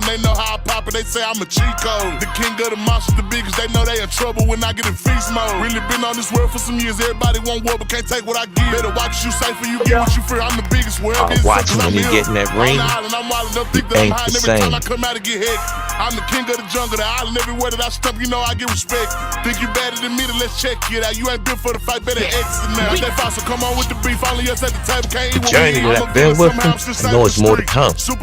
and they know how I pop it. They say I'm a cheat code. The king of the monsters, the biggest. They know they in trouble when I get in feast mode. Really been on this world for some years. Everybody want war, but can't take what I give. Better watch you say for you get what you fear. I'm the biggest wherever it's Watch when you get in that ring. I'm wildin' up, think that I'm hiding every time I come out and get hit. I'm the king of the jungle, the island. Everywhere that I step, you know I get respect. Think you better than me, then let's check it out. You ain't been for the fight, better exit now. They fossil, come on with the beef. Only us at the table, can't eat what we eat. Journey that I've been with him, I know it's more to come. Cause we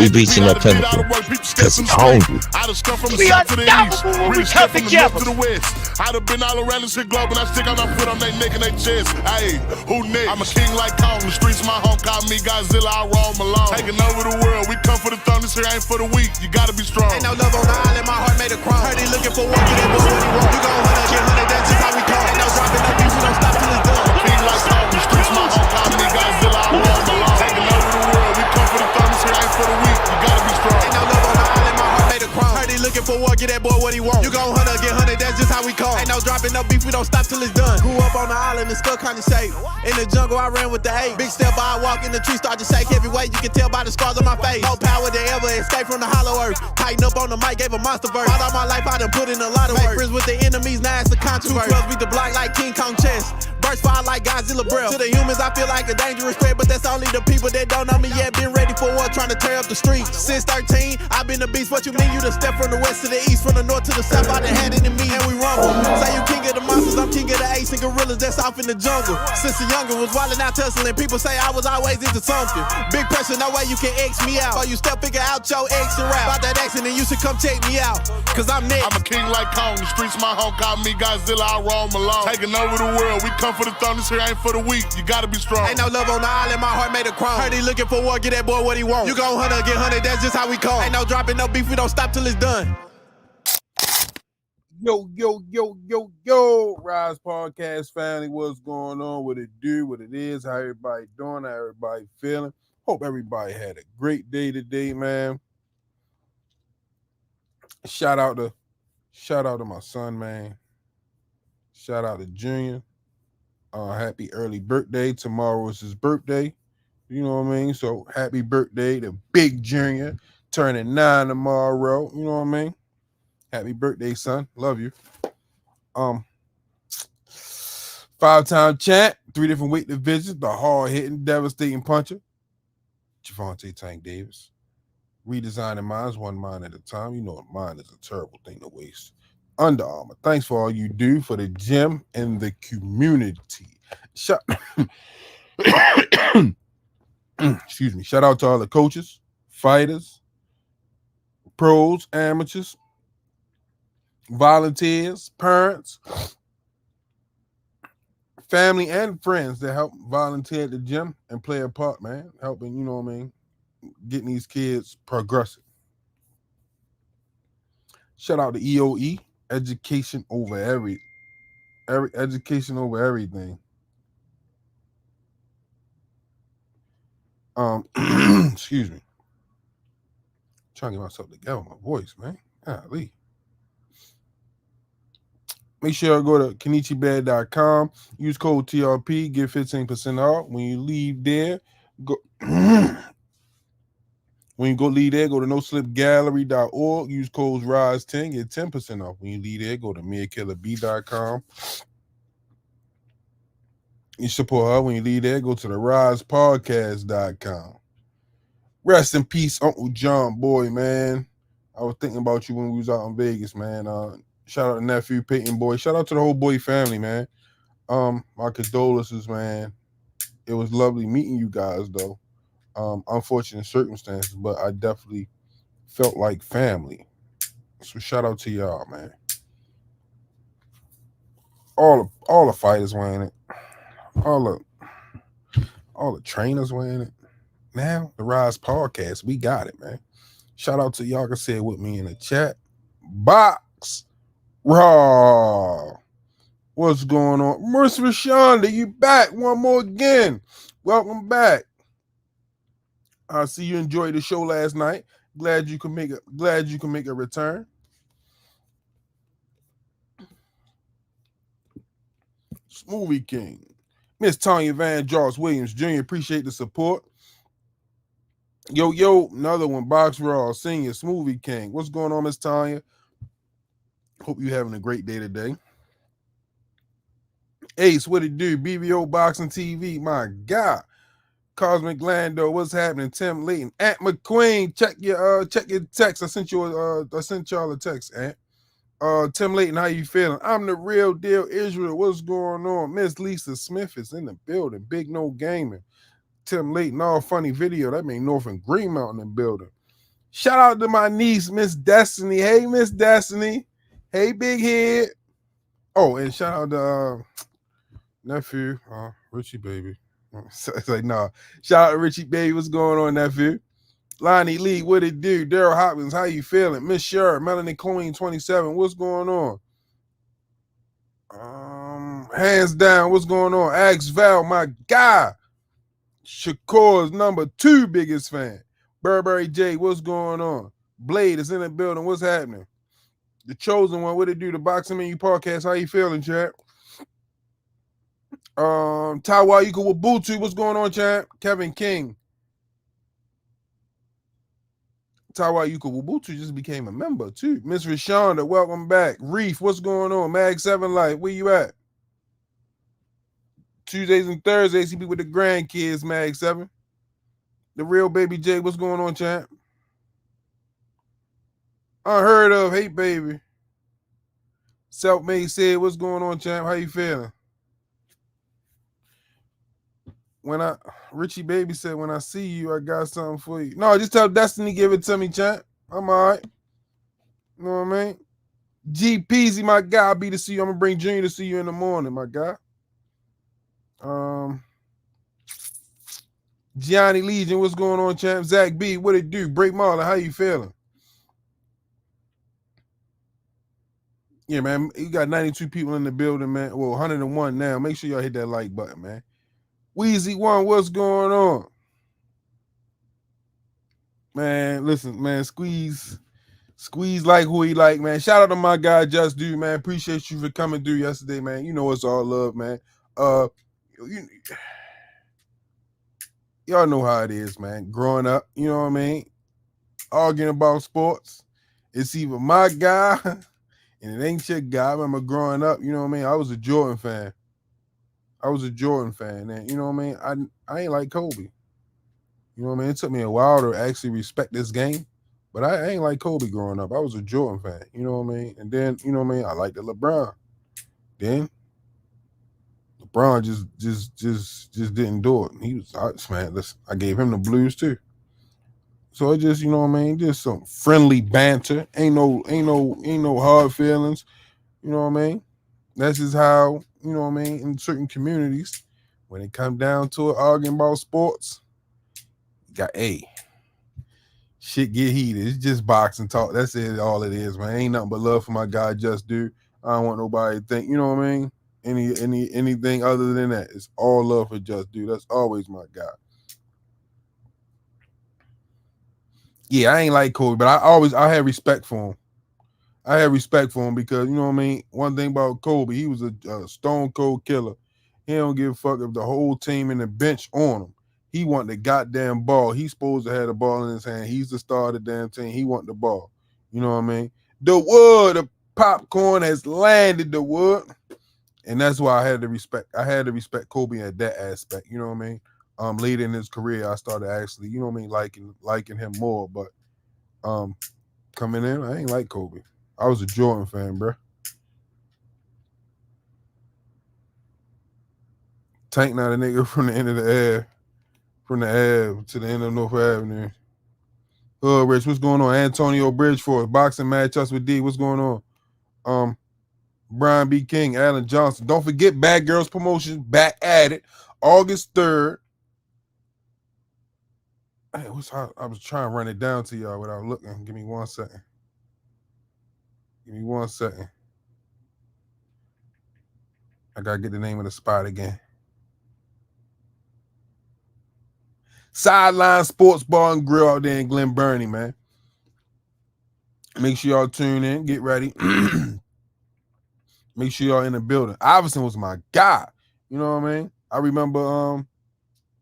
reaching that pinnacle. Cause I'm hungry. I done come from the south to the east. Really step from the north to the west. I done been all around this globe and I stick out my foot on their neck and their chest. Ayy, who next? I'm a king like Kong. The streets my home, call me Godzilla, I roam alone. Taking over the world, we come for the throne. This here ain't for the weak, you gotta be strong. Ain't no love on the island, my heart made a crumb. Heard he looking for one, get that boy what he want. You gon' hunt, get hunted, that's just how we come. Ain't no dropping, no beef, we don't stop till it's done. I'm a king like Kong. The streets my home, call me Godzilla, I roam alone. Taking over the world, we come for the throne. This here ain't for the weak, you gotta be strong. Ain't no love on the island, my heart made a crumb. Heard he looking for one, get that boy what he want. You gon' hunt, get hunted, that's just how we come. Ain't no dropping, no beef, we don't stop till it's done. Grew up on the island, it's still kinda safe. In the jungle, I ran with the eight. Big step, I walk in the tree, start to shake heavyweight. You can tell by the scars on my face. No power to ever escape from the hollow earth. Tighten up on the mic, gave a monster verse. All my life, I done put in a lot of work. Friends with the enemies, now it's a controversy. 212 beat the block like King Kong chest. Burst fire like Godzilla breath. To the humans, I feel like a dangerous threat, but that's only the people that don't know me yet. Been ready for war, trying to tear up the streets. Since 13, I've been the beast. What you mean? You done step from the west to the east, from the north to the south. I done had it in me, and we rumble. Say you king of the monsters, I'm king of the apes and gorillas that's off in the jungle. Since a younger was wildin' out tussling, people say I was always into something. Big pressure, no way you can X me out. So you step, figure out your X and rap. About that accent, and you should come check me out, cause I'm next. I'm a king like Kong. The streets my home, call me Godzilla, I roam alone. Taking over the world, we come for the throne. This here ain't for the weak, you gotta be strong. Ain't no love on the island, my heart made a crumb. Heard he looking for war, get that boy what he want. You gon' hunt, get hunted, that's just how we come. Ain't no dropping, no beef, we don't stop till it's done. Yo, Rize Podcast family, what's going on? What it do, what it is, how everybody doing, how everybody feeling. Hope everybody had a great day today, man. Shout out to my son, man. Shout out to Junior. Happy early birthday. Tomorrow is his birthday. You know what I mean? So happy birthday to Big Junior. Turning 9 tomorrow. You know what I mean? Happy birthday, son. Love you. 5-time champ, 3 different weight divisions, the hard-hitting, devastating puncher, Javante Tank Davis. Redesigning minds, one mind at a time. You know, a mind is a terrible thing to waste. Under Armour, thanks for all you do for the gym and the community. Excuse me. Shout out to all the coaches, fighters, pros, amateurs, volunteers, parents, family, and friends that help volunteer at the gym and play a part, man. Helping, you know what I mean, getting these kids progressive. Shout out to EOE, education over education over everything. Excuse me. Trying to get myself together with my voice, man. Golly. Make sure you go to kenichibed.com. Use code TRP. Get 15% off. When you leave there, go when you go leave there, go to noslipgallery.org. Use code RISE10. Get 10% off. When you leave there, go to meakillerb.com. You support her. When you leave there, go to the risepodcast.com. Rest in peace, Uncle John Boy, man. I was thinking about you when we was out in Vegas, man. Shout out to nephew Peyton Boy. Shout out to the whole Boy family, man. My condolences, man. It was lovely meeting you guys, though. Unfortunate circumstances, but I definitely felt like family. So shout out to y'all, man. All the fighters were in it. All the trainers were in it. Now, the Rise Podcast, we got it, man. Shout out to y'all can say it with me in the chat. Box Raw. What's going on? Mercy Rashonda, you back one more again. Welcome back. I see you enjoyed the show last night. Glad you can make a return. Smoothie King. Miss Tanya Van Joss Williams Jr. Appreciate the support. Yo, another one. Box Raw, Senior, Smoothie King. What's going on, Miss Tanya? Hope you're having a great day today. Ace, what it do? BBO Boxing TV. My God. Cosmic Lando, what's happening? Tim Layton, Aunt McQueen, check your text. I sent y'all a text, Aunt. Tim Layton, how you feeling? I'm the real deal, Israel. What's going on? Miss Lisa Smith is in the building. Big No Gaming. Tim Layton, all funny video. That mean North and Greenmount in the building. Shout out to my niece, Miss Destiny. Hey, Miss Destiny. Hey, Big Head. Oh, and shout out to nephew, Richie Baby. It's like, nah. Shout out to Richie Baby. What's going on, nephew? Lonnie Lee, what it do? Daryl Hopkins, how you feeling? Miss Sher, Melanie Queen 27, what's going on? Hands down, what's going on? Axe Val, my guy. Shakur's number 2 biggest fan. Burberry J, what's going on? Blade is in the building. What's happening? The Chosen One, what it do? The Boxing Menu Podcast, how you feeling, chat? Tawa Yuka Wabutu, what's going on, chat? Kevin King. Tawa Yuka Wabutu just became a member, too. Miss Rashonda, welcome back. Reef, what's going on? Mag 7 Life, where you at? Tuesdays and Thursdays, he be with the grandkids, Mag 7. The Real Baby J, what's going on, champ? Unheard of, hey, baby. Self-made said, what's going on, champ? How you feeling? Richie Baby said, when I see you, I got something for you. No, just tell Destiny, give it to me, champ. I'm all right. You know what I mean? G Peasy, my guy, I'll be to see you. I'm going to bring Junior to see you in the morning, my guy. Gianni Legion, what's going on, champ? Zach B, what it do? Break Marlon, how you feeling? Yeah, man, you got 92 people in the building, man. Well, 101 now. Make sure y'all hit that like button, man. Wheezy One, what's going on? Man, listen, man, squeeze like who he like, man. Shout out to my guy, Just Do, man. Appreciate you for coming through yesterday, man. You know it's all love, man. Y'all know how it is, man. Growing up, you know what I mean? Arguing about sports. It's either my guy and it ain't your guy. I remember growing up, you know what I mean? I was a Jordan fan. And you know what I mean? I ain't like Kobe. You know what I mean? It took me a while to actually respect this game, but I ain't like Kobe growing up. I was a Jordan fan. You know what I mean? And then, you know what I mean? I liked the LeBron. Then LeBron just didn't do it. He was, man, listen, I gave him the blues too. So it just, you know what I mean? Just some friendly banter. Ain't no hard feelings. You know what I mean? That's just how, you know what I mean, in certain communities, when it comes down to it, arguing about sports, shit get heated. It's just boxing talk. That's it, all it is, man. Ain't nothing but love for my guy, Just Do. I don't want nobody to think, you know what I mean? Anything other than that. It's all love for Just Do. That's always my guy. Yeah, I ain't like Kobe, but I had respect for him. Because, you know what I mean? One thing about Kobe, he was a stone cold killer. He don't give a fuck if the whole team in the bench on him. He want the goddamn ball. He's supposed to have the ball in his hand. He's the star of the damn team. He want the ball. You know what I mean? The popcorn has landed the wood. And that's why I had to respect Kobe at that aspect. You know what I mean? Later in his career, I started actually, you know what I mean, liking him more. But coming in, I ain't like Kobe. I was a Jordan fan, bro. Tank not a nigga from the end of the Ave, from the Ave to the end of North Avenue. Rich, what's going on? Antonio Bridgeforth, boxing matchups with D. What's going on? Brian B. King, Alan Johnson. Don't forget Bad Girls Promotions back at it, August 3rd. Hey, I was trying to run it down to y'all without looking. Give me 1 second. I gotta get the name of the spot again. Sideline Sports Bar and Grill out there in Glen Burnie, man. Make sure y'all tune in. Get ready. Make sure y'all in the building. Iverson was my guy. You know what I mean? I remember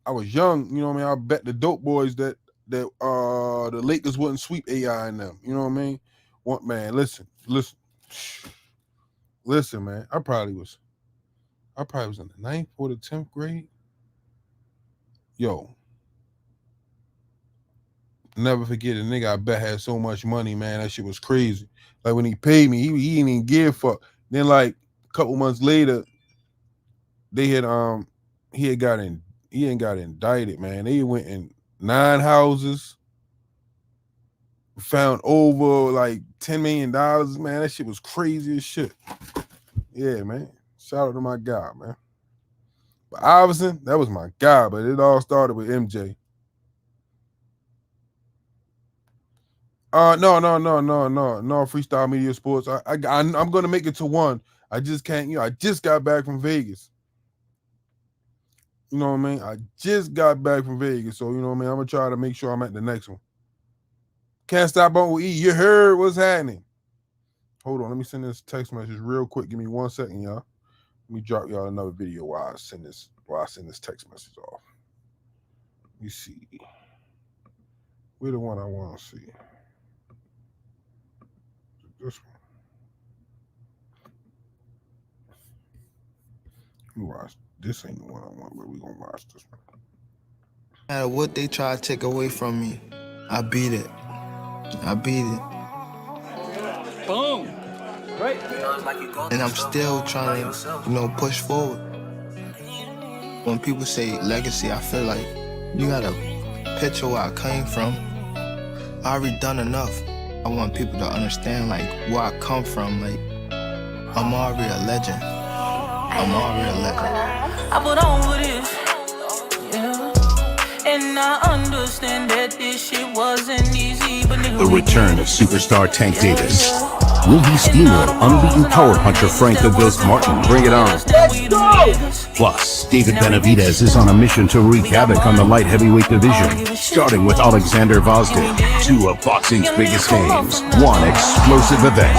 I was young. You know what I mean? I bet the dope boys that that the Lakers wouldn't sweep AI in them. You know what I mean? What man? Listen, man. I probably was in the 9th or the 10th grade. Yo, never forget a nigga I bet had so much money, man. That shit was crazy. Like when he paid me, he didn't even give a fuck. Then like a couple months later, they had he ain't got indicted, man. They went in 9 houses, found over like $10 million, man. That shit was crazy as shit. Yeah, man. Shout out to my guy, man. But Iverson, that was my guy, but it all started with MJ. No, Freestyle Media Sports. I'm gonna make it to one. I just can't, I just got back from Vegas. You know what I mean? I just got back from Vegas, so you know what I mean? I'm gonna try to make sure I'm at the next one. Can't stop Uncle E. You heard what's happening. Hold on, let me send this text message real quick. Give me 1 second, y'all. Let me drop y'all another video while I send this text message off. Let me see. We're the one I want to see. This one. Watch. This ain't the one I want, but we're gonna watch this one. No matter what they try to take away from me, I beat it. Boom. Right. And I'm still trying to, push forward. When people say legacy, I feel like you gotta picture where I came from. I already done enough. I want people to understand where I come from. I'm already a legend. I put on for this, yeah. And I understand that this shit wasn't easy, but nigga, the return of superstar Tank Davis. Will he steamroll unbeaten power puncher Frank the Ghost Martin? Bring it on. Let's go! Plus, David Benavidez is on a mission to wreak havoc on the light heavyweight division, starting with Alexander Gvozdyk. 2 of boxing's biggest names, 1 explosive event.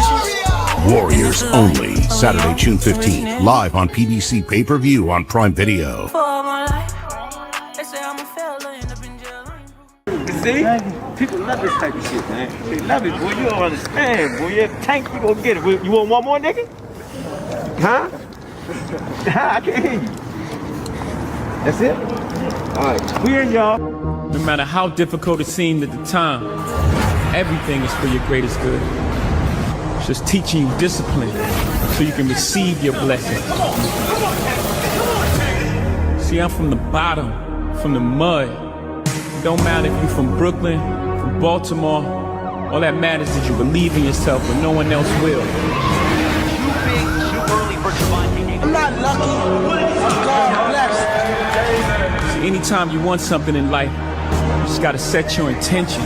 Warriors Only, Saturday, June 15th, live on PBC pay-per-view on Prime Video. See? People love this type of shit, man. They love it, boy. You don't understand, boy. You're a tank, you gonna get it. You want one more, nigga? Huh? I can't hear you. That's it? All right. We're in, y'all. No matter how difficult it seemed at the time, everything is for your greatest good. It's just teaching you discipline so you can receive your blessings. See, I'm from the bottom, from the mud. It don't matter if you're from Brooklyn, from Baltimore. All that matters is you believe in yourself when no one else will. I'm not lucky. I'm God blessed. See, anytime you want something in life, you just gotta set your intention.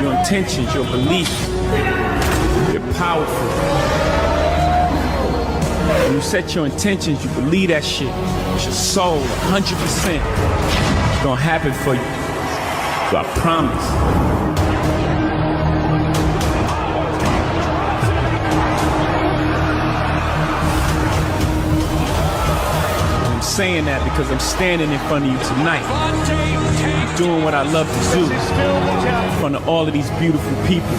Your intentions, your beliefs. You're powerful. When you set your intentions, you believe that shit. It's your soul, 100%. It's gonna happen for you. So I promise. I'm saying that because I'm standing in front of you tonight. I'm doing what I love to do in front of all of these beautiful people.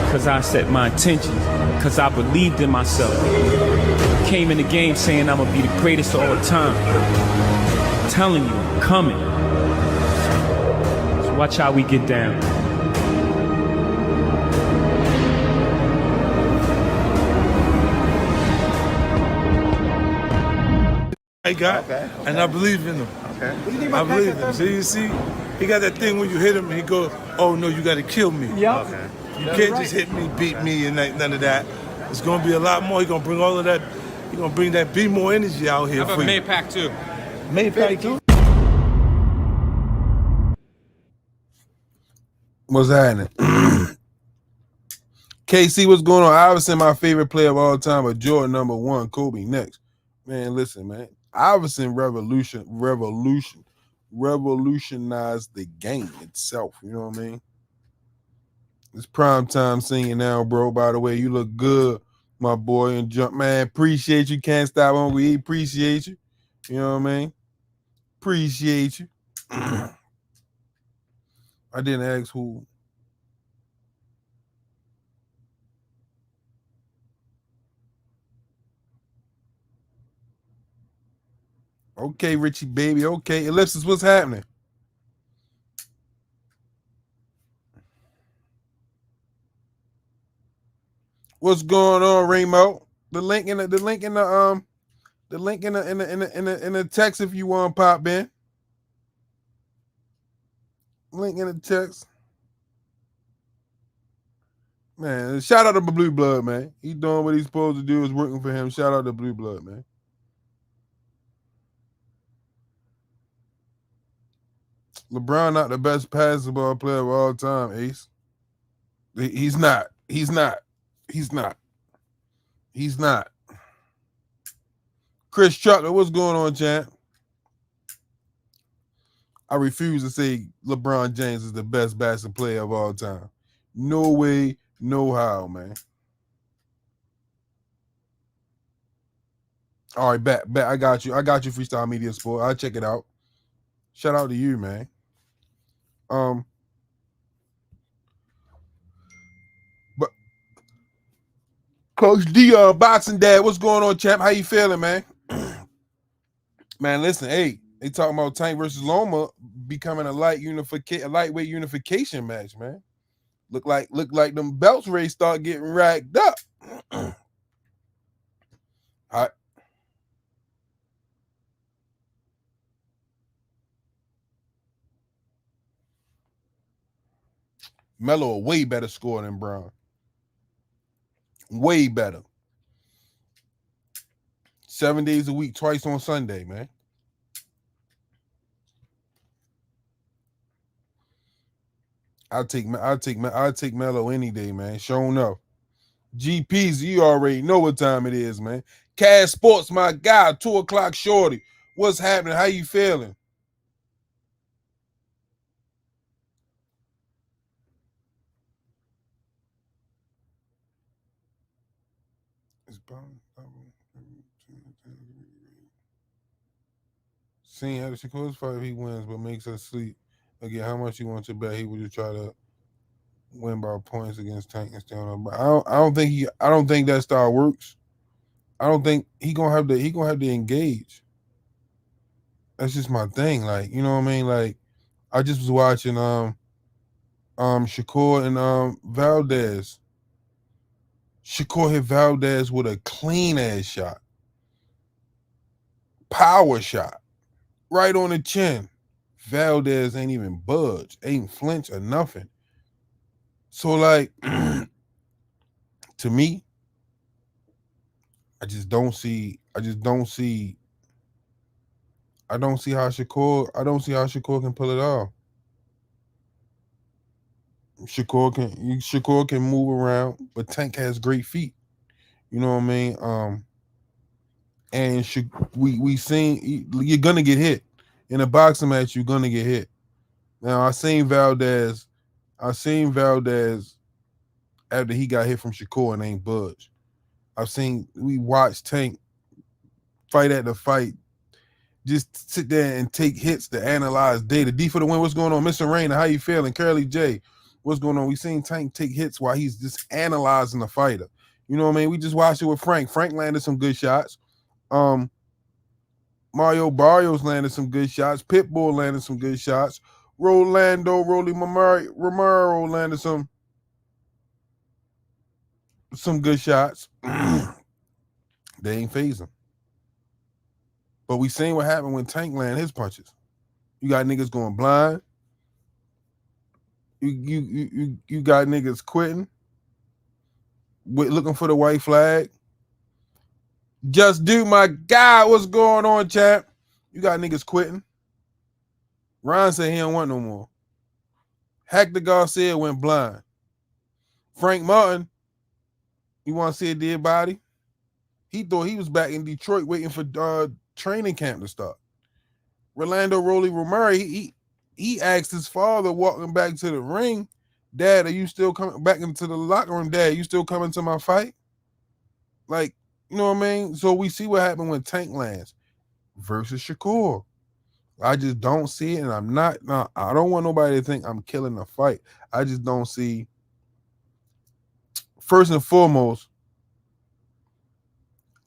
Because I set my intentions. Because I believed in myself. I came in the game saying I'm gonna be the greatest of all time. I'm telling you, I'm coming. So watch how we get down. I got, and I believe in him. Okay. I believe in him. So you see, he got that thing when you hit him, and he goes, "Oh no, you got to kill me." Yeah. Okay. You can't just hit me, beat me, and none of that. It's gonna be a lot more. He's gonna bring all of that. He's gonna bring that be more energy out here. How about Maypac too? Maypac too. What's happening? KC, what's going on? Iverson, my favorite player of all time, but Jordan #1, Kobe next. Man, listen, man. Iverson revolutionized the game itself. You know what I mean? It's prime time singing now, bro. By the way, you look good, my boy. And jump, man. Appreciate you. Can't stop Uncle E. Appreciate you. You know what I mean? Appreciate you. I didn't ask who. Okay, Richie, baby. Okay, Ellipsis, what's happening? What's going on, Remo? The link in the text if you want to pop in. Link in the text. Man, shout out to Blue Blood, man. He doing what he's supposed to do. Is working for him. Shout out to Blue Blood, man. LeBron not the best basketball player of all time, Ace. He's not. He's not. He's not. He's not. Chris Chuckler, what's going on, champ? I refuse to say LeBron James is the best basketball player of all time. No way, no how, man. All right, bet. I got you. Freestyle Media Sport. I'll check it out. Shout out to you, man. But Coach D, Boxing Dad, what's going on, champ? How you feeling, man? Man, listen, hey, they talking about Tank versus Loma becoming a lightweight unification match, man. Look like them belts ready start getting racked up. All right. Melo a way better score than Brown. Way better. 7 days a week, twice on Sunday, man. I'll take Melo any day, man. Show enough. GPs, you already know what time it is, man. Cash Sports, my guy, 2 o'clock shorty. What's happening? How you feeling? Seeing how the Shakur's fight, if he wins, but makes us sleep. Again, how much you want to bet he would just try to win by points against Tank and stay on. But I don't think that style works. I don't think he gonna have to engage. That's just my thing. Like, you know what I mean? Like, I just was watching Shakur and Valdez. Shakur hit Valdez with a clean ass shot. Power shot. Right on the chin. Valdez ain't even budged, ain't flinch or nothing. So, like, to me, I don't see how Shakur can pull it off. Shakur can move around, but Tank has great feet. You know what I mean? And we seen you're gonna get hit in a boxing match. You're gonna get hit. Now I seen Valdez after he got hit from Shakur and ain't budged. We watched Tank fight at the fight. Just sit there and take hits to analyze data. D for the win. What's going on, Mr. Rainer? How you feeling? Curly J, what's going on? We seen Tank take hits while he's just analyzing the fighter. You know what I mean? We just watched it with Frank. Frank landed some good shots. Mario Barrios landed some good shots. Pitbull landed some good shots. Rolando Romero landed some good shots. They ain't phasing. But we seen what happened when Tank landed his punches. You got niggas going blind. You got niggas quitting, looking for the white flag. Just do my guy. What's going on, champ? You got niggas quitting. Ron said he don't want no more. Hector Garcia went blind. Frank Martin, you want to see a dead body? He thought he was back in Detroit waiting for training camp to start. Rolando Romero, he asked his father walking back to the ring, Dad, are you still coming back into the locker room? Dad, you still coming to my fight? Like, you know what I mean? So we see what happened when Tank lands versus Shakur. I just don't see it, and I'm not. No, I don't want nobody to think I'm killing the fight. I just don't see. First and foremost,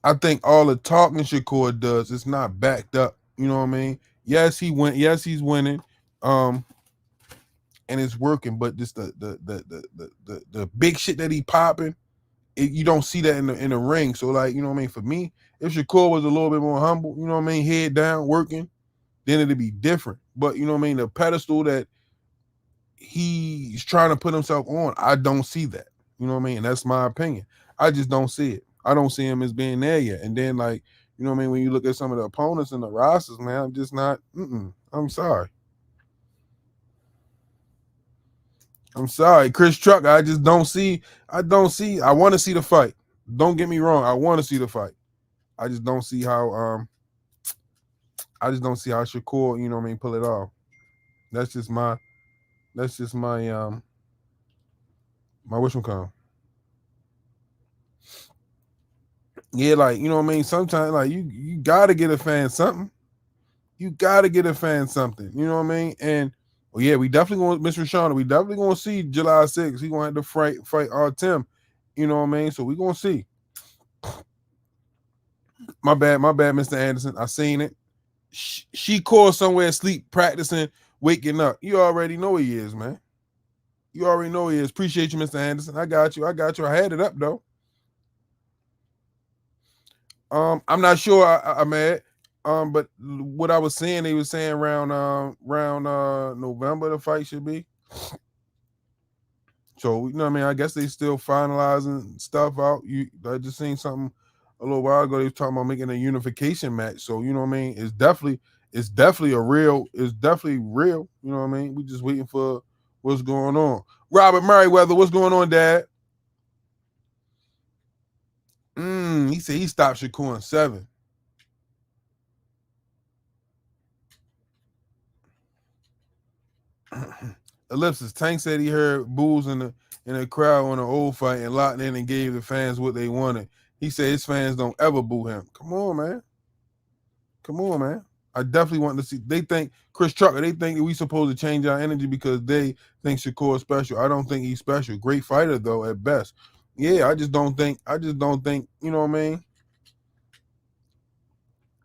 I think all the talking Shakur does is not backed up. You know what I mean? Yes, he went. Yes, he's winning. And it's working, but just the big shit that he popping, you don't see that in the ring. So like, you know what I mean? For me, if Shakur was a little bit more humble, you know what I mean, head down, working, then it'd be different. But you know what I mean, the pedestal that he's trying to put himself on, I don't see that. You know what I mean? And that's my opinion. I just don't see it. I don't see him as being there yet. And then like, you know what I mean, when you look at some of the opponents and the rosters, man, I'm just not. I'm sorry. I'm sorry, Chris Truck. I just don't see. I don't see. I want to see the fight. Don't get me wrong. I want to see the fight. I just don't see how. I just don't see how Shakur, you know what I mean, pull it off. That's just my. That's just my. My whatchamacallit. Yeah, like you know what I mean. Sometimes like you gotta get a fan something. You gotta get a fan something. You know what I mean? And well, yeah, we definitely going Mr. Shauna. We definitely gonna see July 6th. He gonna have to fight Tim. You know what I mean? So we gonna see. My bad, Mr. Anderson. I seen it. She called somewhere asleep, practicing, waking up. You already know he is, man. You already know he is. Appreciate you, Mr. Anderson. I got you. I had it up though. I'm not sure. I'm mad. But what I was saying, they were saying around November the fight should be. So you know what I mean. I guess they still finalizing stuff out. I just seen something a little while ago. They was talking about making a unification match. So you know what I mean. It's definitely a real. It's definitely real. You know what I mean. We just waiting for what's going on. Robert Merriweather, what's going on, Dad? He said he stopped Shakur in 7. Ellipsis. Tank said he heard boos in the crowd on an old fight and locked in and gave the fans what they wanted. He said his fans don't ever boo him. Come on, man. Come on, man. I definitely want to see. They think Chris Trucker. They think that we supposed to change our energy because they think Shakur is special. I don't think he's special. Great fighter though, at best. Yeah, I just don't think. You know what I mean?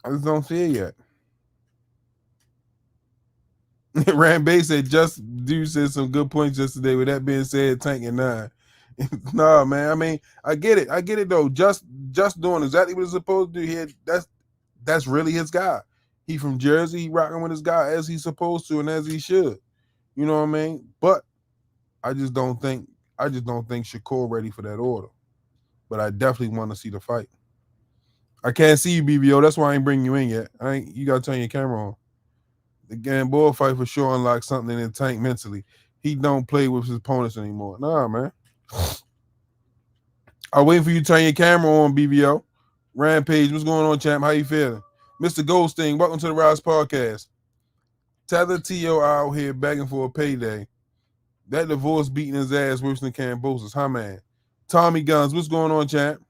I just don't see it yet. Rambay said just dude said some good points yesterday. With that being said, Tank and 9. Nah, man. I mean, I get it though. Just doing exactly what he's supposed to do here. That's really his guy. He from Jersey. He rocking with his guy as he's supposed to and as he should. You know what I mean? But I just don't think Shakur ready for that order. But I definitely want to see the fight. I can't see you, BBO. That's why I ain't bringing you in yet. You gotta turn your camera on. The Gamboa fight for sure unlocks something in Tank mentally. He don't play with his opponents anymore. Nah, man. I'm waiting for you to turn your camera on, BBO. Rampage, what's going on, champ? How you feeling? Mr. Goldstein, welcome to the Rise Podcast. Tether T.O. out here begging for a payday. That divorce beating his ass worse than Cambosis, huh, man? Tommy Guns, what's going on, champ?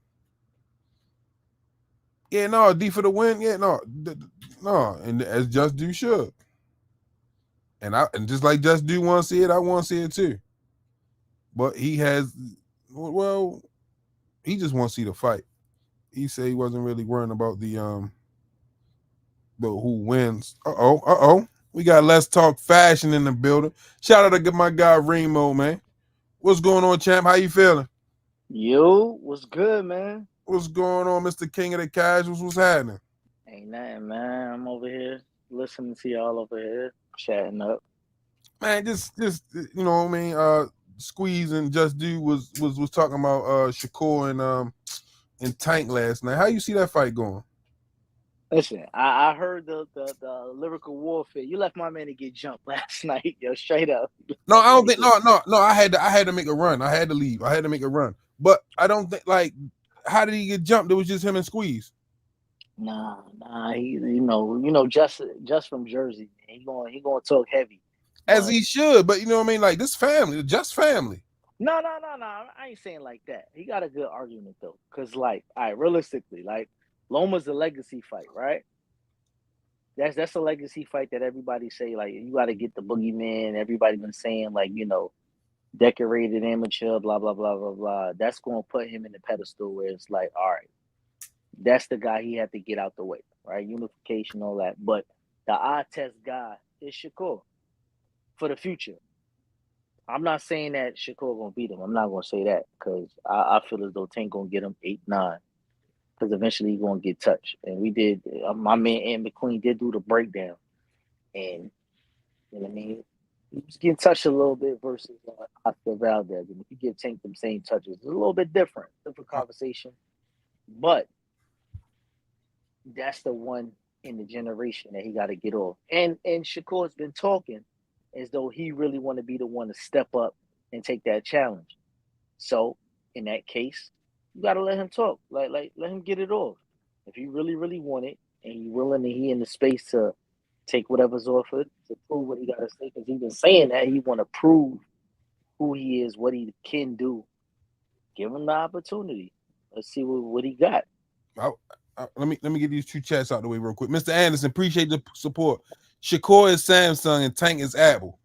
Yeah, no, D for the win. Yeah, no. And as Just Do should. And just like Just Do want to see it, I want to see it too. But he just wants to see the fight. He said he wasn't really worrying about the who wins. We got Let's Talk Fashion in the building. Shout out to my guy Remo, man. What's going on, champ? How you feeling? Yo, what's good, man? What's going on, Mr. King of the Casuals? What's happening? Ain't nothing, man. I'm over here listening to y'all over here, chatting up. Man, just you know what I mean. Squeeze and Just Do was talking about Shakur and Tank last night. How you see that fight going? Listen, I heard the lyrical warfare. You left my man to get jumped last night, yo, straight up. No, I don't think. No. I had to make a run. I had to leave. I had to make a run. But I don't think how did he get jumped? It was just him and Squeeze. Nah. He, you know, just from Jersey. He gonna talk heavy. As he should, but you know what I mean? Like this family, just family. No. I ain't saying like that. He got a good argument though. Cause all right, realistically, Loma's a legacy fight, right? That's a legacy fight that everybody say like you got to get the boogeyman. Everybody been saying like decorated amateur, blah blah blah blah blah. That's going to put him in the pedestal where it's like, all right, that's the guy he had to get out the way, right? Unification, all that. But the eye test guy is Shakur for the future. I'm not saying that Shakur gonna beat him. I'm not gonna say that because I feel as though Tank gonna get him 8-9 because eventually he's gonna get touched. And we did. My man Ant McQueen did do the breakdown, and you know what I mean. He was getting touched a little bit versus Oscar Valdez. And if you give Tank them same touches, it's a little bit different conversation. But that's the one in the generation that he got to get off. And Shakur's been talking as though he really want to be the one to step up and take that challenge. So in that case, you got to let him talk. Like let him get it off. If he really want it and he willing and he in the space to take whatever's offered to prove what he got to say, because he's been saying that he want to prove who he is, what he can do. Give him the opportunity. Let's see what he got. Let me get these 2 chats out the way real quick. Mr. Anderson, appreciate the support. Shakur is Samsung and Tank is Apple.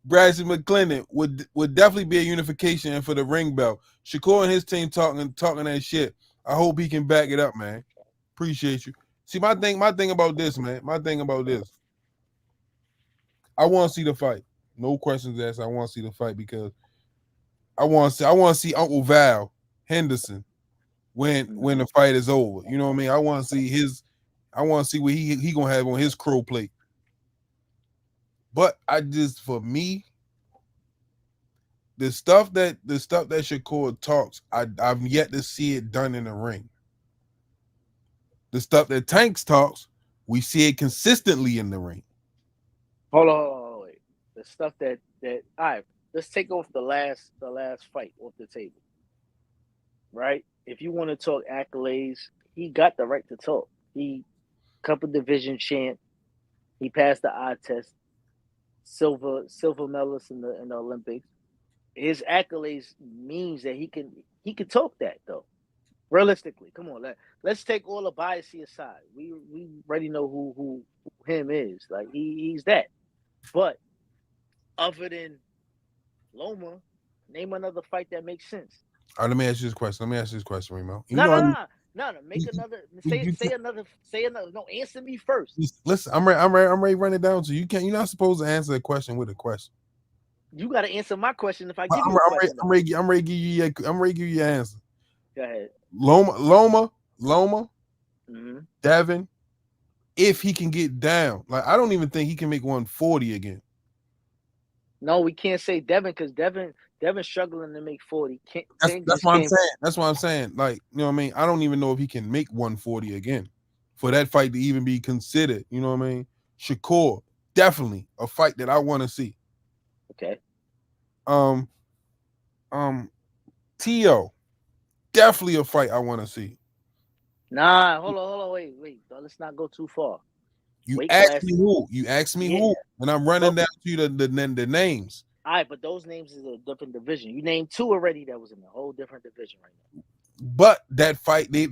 Bradley McClendon would definitely be a unification for the ring belt. Shakur and his team talking that shit. I hope he can back it up, man. Appreciate you. See, my thing about this, man. My thing about this. I want to see the fight. No questions asked. I want to see the fight because I want to see Uncle Val Henderson when the fight is over. You know what I mean? I want to see what he gonna have on his crow plate. But for me, the stuff that Shakur talks, I've yet to see it done in the ring. The stuff that Tanks talks, we see it consistently in the ring. Hold on, wait. The stuff that all right, let's take off the last fight off the table. Right? If you want to talk accolades, he got the right to talk. He Cup of Division champ. He passed the eye test. Silver medalist in the Olympics. His accolades means that he can talk that though. Realistically, come on, let's take all the bias aside. We already know who him is. Like he's that. But other than Loma, name another fight that makes sense. All right, let me ask you this question, Remo. No. Make another. Say another. No, answer me first. Listen, I'm ready to run it down. So you're not supposed to answer a question with a question. You got to answer my question if I give you a question. I'm ready to give you your answer. Go ahead. Loma, mm-hmm. Devin, if he can get down, like I don't even think he can make 140 again. No, we can't say Devin because Devin's struggling to make 40. That's what I'm saying. That's what I'm saying. Like, you know what I mean? I don't even know if he can make 140 again for that fight to even be considered. You know what I mean? Shakur, definitely a fight that I want to see. Okay. T.O., definitely a fight I want to see. Nah, hold on, wait. Let's not go too far. You asked me who, and I'm running down to you the names. All right, but those names is a different division. You named 2 already that was in a whole different division right now. But that fight, they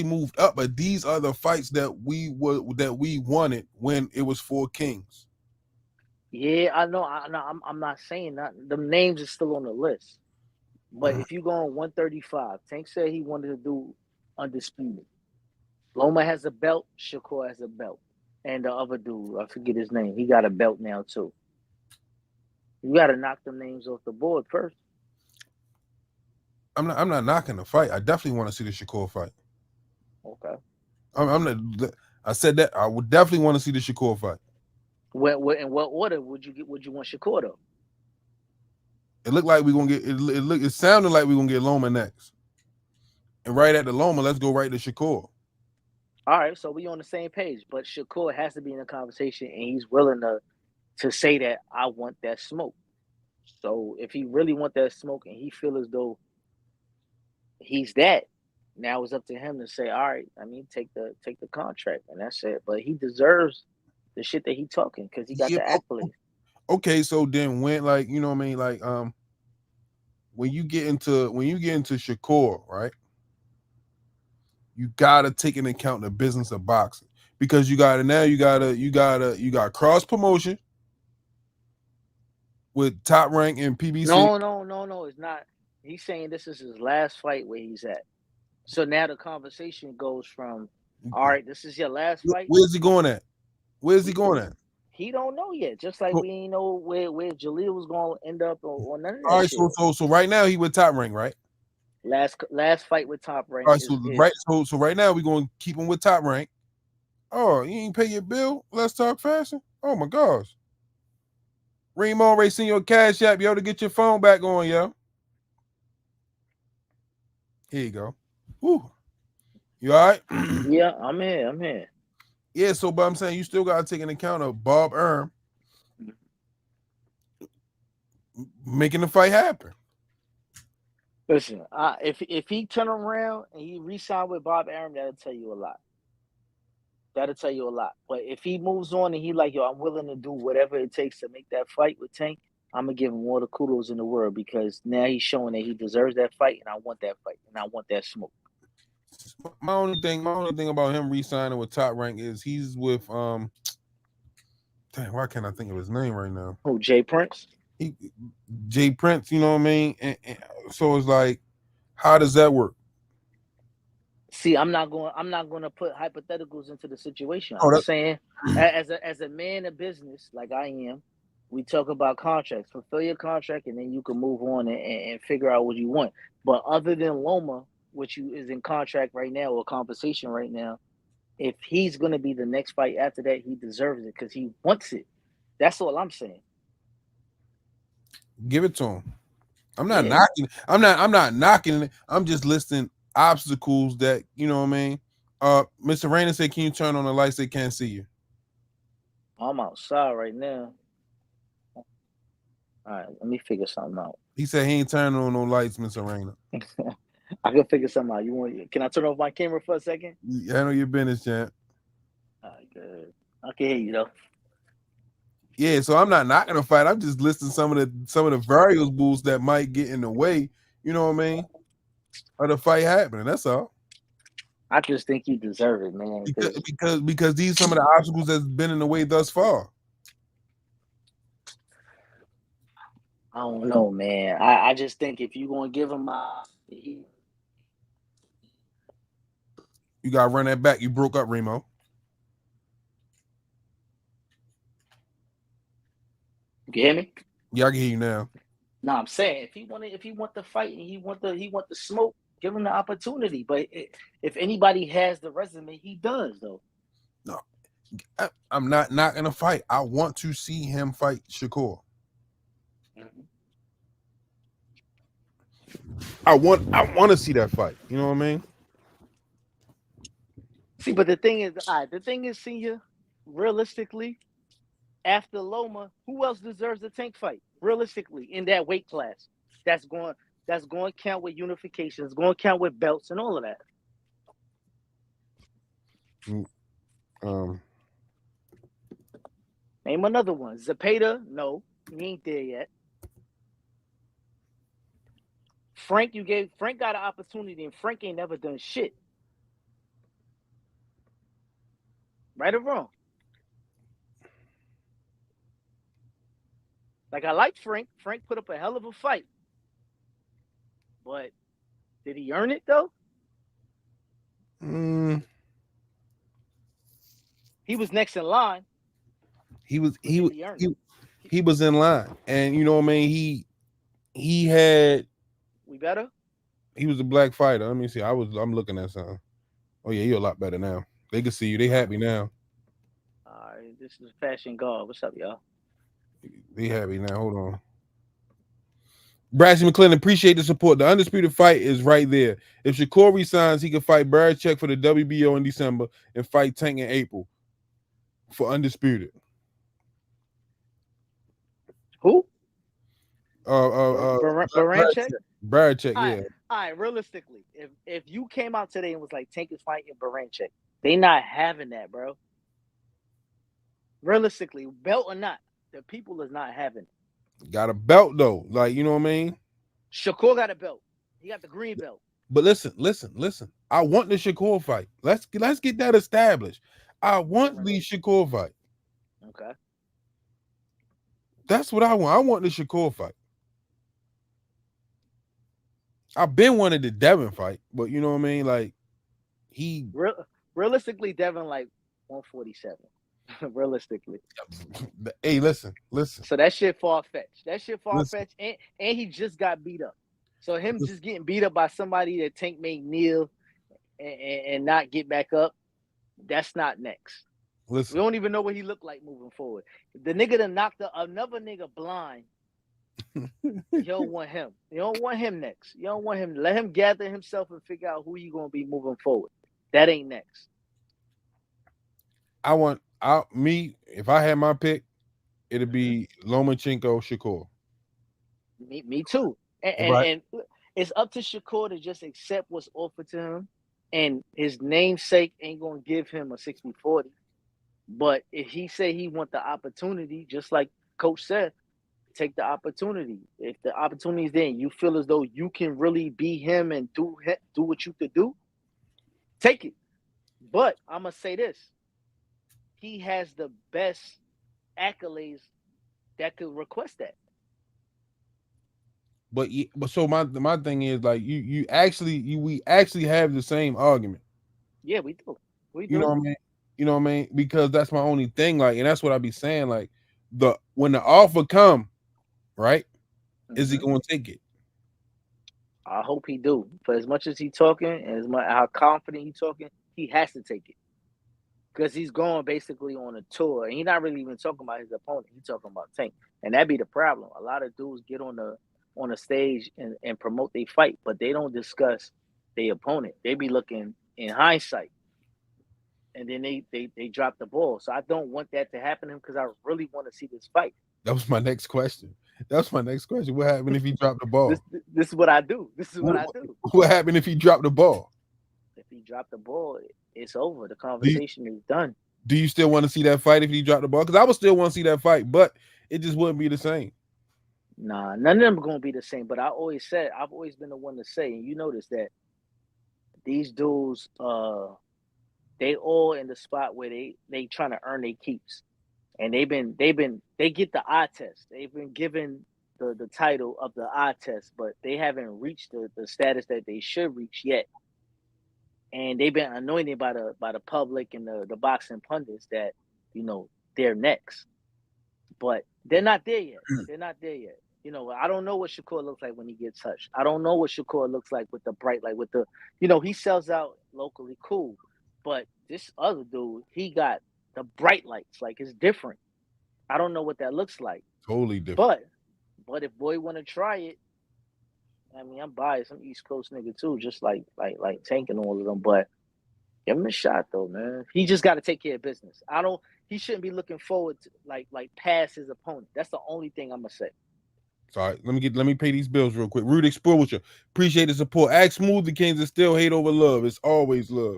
moved up, but these are the fights that we wanted when it was 4 kings. Yeah, I know. I'm not saying that. The names are still on the list. But if you go on 135, Tank said he wanted to do undisputed. Loma has a belt. Shakur has a belt. And the other dude, I forget his name. He got a belt now too. You got to knock them names off the board first. I'm not knocking the fight. I definitely want to see the Shakur fight. Okay. I said that I would definitely want to see the Shakur fight. In what order would you want Shakur though? It looked like we're gonna get it sounded like we're gonna get Loma next. And right at the Loma, let's go right to Shakur. All right, so we on the same page, but Shakur has to be in the conversation, and he's willing to say that I want that smoke. So if he really want that smoke, and he feel as though he's that, now it's up to him to say, all right, I mean, take the contract, and that's it. But he deserves the shit that he talking because he got the accolades. Okay, so then when, like, you know what I mean, like, when you get into Shakur, right? you gotta take into account the business of boxing because you got cross promotion with Top Rank and PBC. No, it's not. He's saying this is his last fight where he's at. So now the conversation goes from, all right, this is your last fight. Where's he going at? Where's he going at? He don't know yet. Just like we ain't know where Jaleel was going to end up or none of that All right, shit. so right now he with Top Rank, right? Last fight with Top Rank. All right, so right now we're gonna keep him with Top Rank. Oh, you ain't pay your bill? Let's talk fashion. Oh my gosh. Remo racing your cash app, yo, to get your phone back on, yo. Here you go. Woo. You all right? Yeah, I'm here. Yeah, so but I'm saying you still gotta take into account of Bob Erm making the fight happen. Listen, if he turn around and he re-sign with Bob Arum, that'll tell you a lot. But if he moves on and he like, yo, I'm willing to do whatever it takes to make that fight with Tank, I'm gonna give him all the kudos in the world because now he's showing that he deserves that fight, and I want that fight, and I want that smoke. My only thing about him re-signing with Top Rank is he's with dang, why can't I think of his name right now? Oh, Jay Prince. Jay Prince, you know what I mean? And so it's like, how does that work? See, I'm not going to put hypotheticals into the situation. I'm saying, as a man of business like I am, we talk about contracts. Fulfill your contract, and then you can move on and figure out what you want. But other than Loma, which is in contract right now or compensation right now, if he's going to be the next fight after that, he deserves it because he wants it. That's all I'm saying. Give it to him. I'm not knocking. I'm not knocking it. I'm just listing obstacles that, you know what I mean. Mr. Rainer said, can you turn on the lights? They can't see you. I'm outside right now. All right, let me figure something out. He said he ain't turning on no lights, Mr. Rainer. I can figure something out. Can I turn off my camera for a second? I know your business, champ. All right, good. I can hear you though. Yeah, so I'm not knocking the fight. I'm just listing some of the variables that might get in the way, you know what I mean, of the fight happening. That's all. I just think you deserve it, man. Because these are some of the obstacles that's been in the way thus far. I don't know, man. I just think if you're gonna give him you gotta run that back. You broke up, Remo. You can hear me? Yeah, I can hear you now. No, I'm saying if he want the fight and he want the smoke, give him the opportunity. But if anybody has the resume, he does though. No, I'm not knocking a fight. I want to see him fight Shakur. Mm-hmm. I want to see that fight. You know what I mean? See, but the thing is, Senior, realistically, after Loma, who else deserves a Tank fight? Realistically, in that weight class, that's going to count with unification. It's going to count with belts and all of that. Name another one. Zapata, no, he ain't there yet. Frank got an opportunity, and Frank ain't never done shit. Right or wrong? Like, I like Frank. Frank put up a hell of a fight. But did he earn it, though? He was next in line. He was in line. And you know what I mean? He had... We better? He was a black fighter. Let me see. I'm looking at something. Oh, yeah, you're a lot better now. They can see you. They happy now. All right, this is Fashion God. What's up, y'all? They happy now. Hold on. Braxton McClellan, appreciate the support. The undisputed fight is right there. If Shakur resigns, he can fight Barachek for the WBO in December and fight Tank in April for undisputed. Who? Barachek. Barachek, yeah. All right, realistically, if you came out today and was like, Tank is fighting Barachek, they not having that, bro. Realistically, belt or not, the people is not having it. Got a belt though, like, you know what I mean? Shakur got a belt. He got the green belt. But listen. I want the Shakur fight. Let's get that established. I want the Shakur fight. Okay. That's what I want. I want the Shakur fight. I've been wanting the Devin fight, but you know what I mean? Like realistically, Devin like 147. Realistically. Hey, listen. So that shit far fetched. And he just got beat up. So him just getting beat up by somebody that Tank made kneel and not get back up, that's not next. Listen. We don't even know what he looked like moving forward. The nigga that knocked another nigga blind. You don't want him. You don't want him next. You don't want him. Let him gather himself and figure out who you gonna be moving forward. That ain't next. If I had my pick, it'd be Lomachenko, Shakur. Me too. And it's up to Shakur to just accept what's offered to him. And his namesake ain't gonna give him a 60-40. But if he say he want the opportunity, just like Coach said, take the opportunity. If the opportunity is there and you feel as though you can really be him and do what you could do, take it. But I'm going to say this. He has the best accolades that could request that. But so my thing is like we actually have the same argument. Yeah, we do. You know what I mean? You know what I mean? Because that's my only thing. Like, and that's what I be saying. Like, when the offer come, right? Is he going to take it? I hope he do. For as much as he talking and as much how confident he talking, he has to take it. Because he's going basically on a tour. And he's not really even talking about his opponent. He's talking about Tank. And that'd be the problem. A lot of dudes get on the stage and promote their fight, but they don't discuss their opponent. They be looking in hindsight. And then they drop the ball. So I don't want that to happen to him because I really want to see this fight. That was my next question. What happened if he dropped the ball? This is what I do. What happened if he dropped the ball? If he dropped the ball, it's over. The conversation is done. Do you still want to see that fight if he dropped the ball? Because I would still want to see that fight, but it just wouldn't be the same. Nah, none of them are going to be the same. But I've always been the one to say, and you notice that these dudes, they all in the spot where they trying to earn their keeps. And they get the eye test. They've been given the title of the eye test, but they haven't reached the status that they should reach yet. And they've been anointed by the public and the boxing pundits that, you know, they're next. But they're not there yet. You know, I don't know what Shakur looks like when he gets touched. I don't know what Shakur looks like with the bright light, with the, you know, he sells out locally, cool. But this other dude, he got the bright lights, like it's different. I don't know what that looks like. Totally different. But if boy want to try it, I mean, I'm biased. I'm East Coast nigga too, just like Tank and all of them. But give him a shot though, man. He just got to take care of business. He shouldn't be looking forward to like past his opponent. That's the only thing I'm gonna say. Sorry, let me pay these bills real quick. Rude Explore with you. Appreciate the support. Act Smooth, the Kings, is still hate over love. It's always love.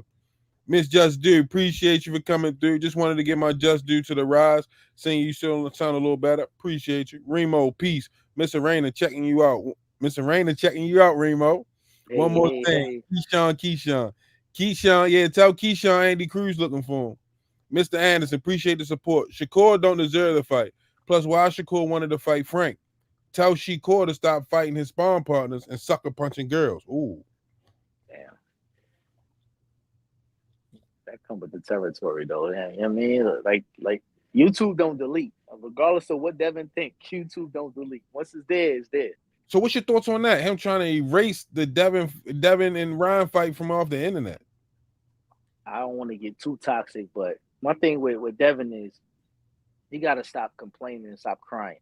Miss Just Due, appreciate you for coming through. Just wanted to get my just due to the Rize. Saying you still sound a little better. Appreciate you. Remo, peace. Miss Arena checking you out. Remo. One more thing. Keyshawn. Yeah, tell Keyshawn Andy Cruz looking for him. Mr. Anderson, appreciate the support. Shakur don't deserve the fight. Plus, why Shakur wanted to fight Frank? Tell Shakur to stop fighting his sparring partners and sucker punching girls. Ooh. Damn. That come with the territory, though. Yeah, you know what I mean? Like YouTube don't delete. Regardless of what Devin think, YouTube don't delete. Once it's there, it's there. So what's your thoughts on that? Him trying to erase the Devin and Ryan fight from off the internet? I don't want to get too toxic, but my thing with Devin is he got to stop complaining and stop crying.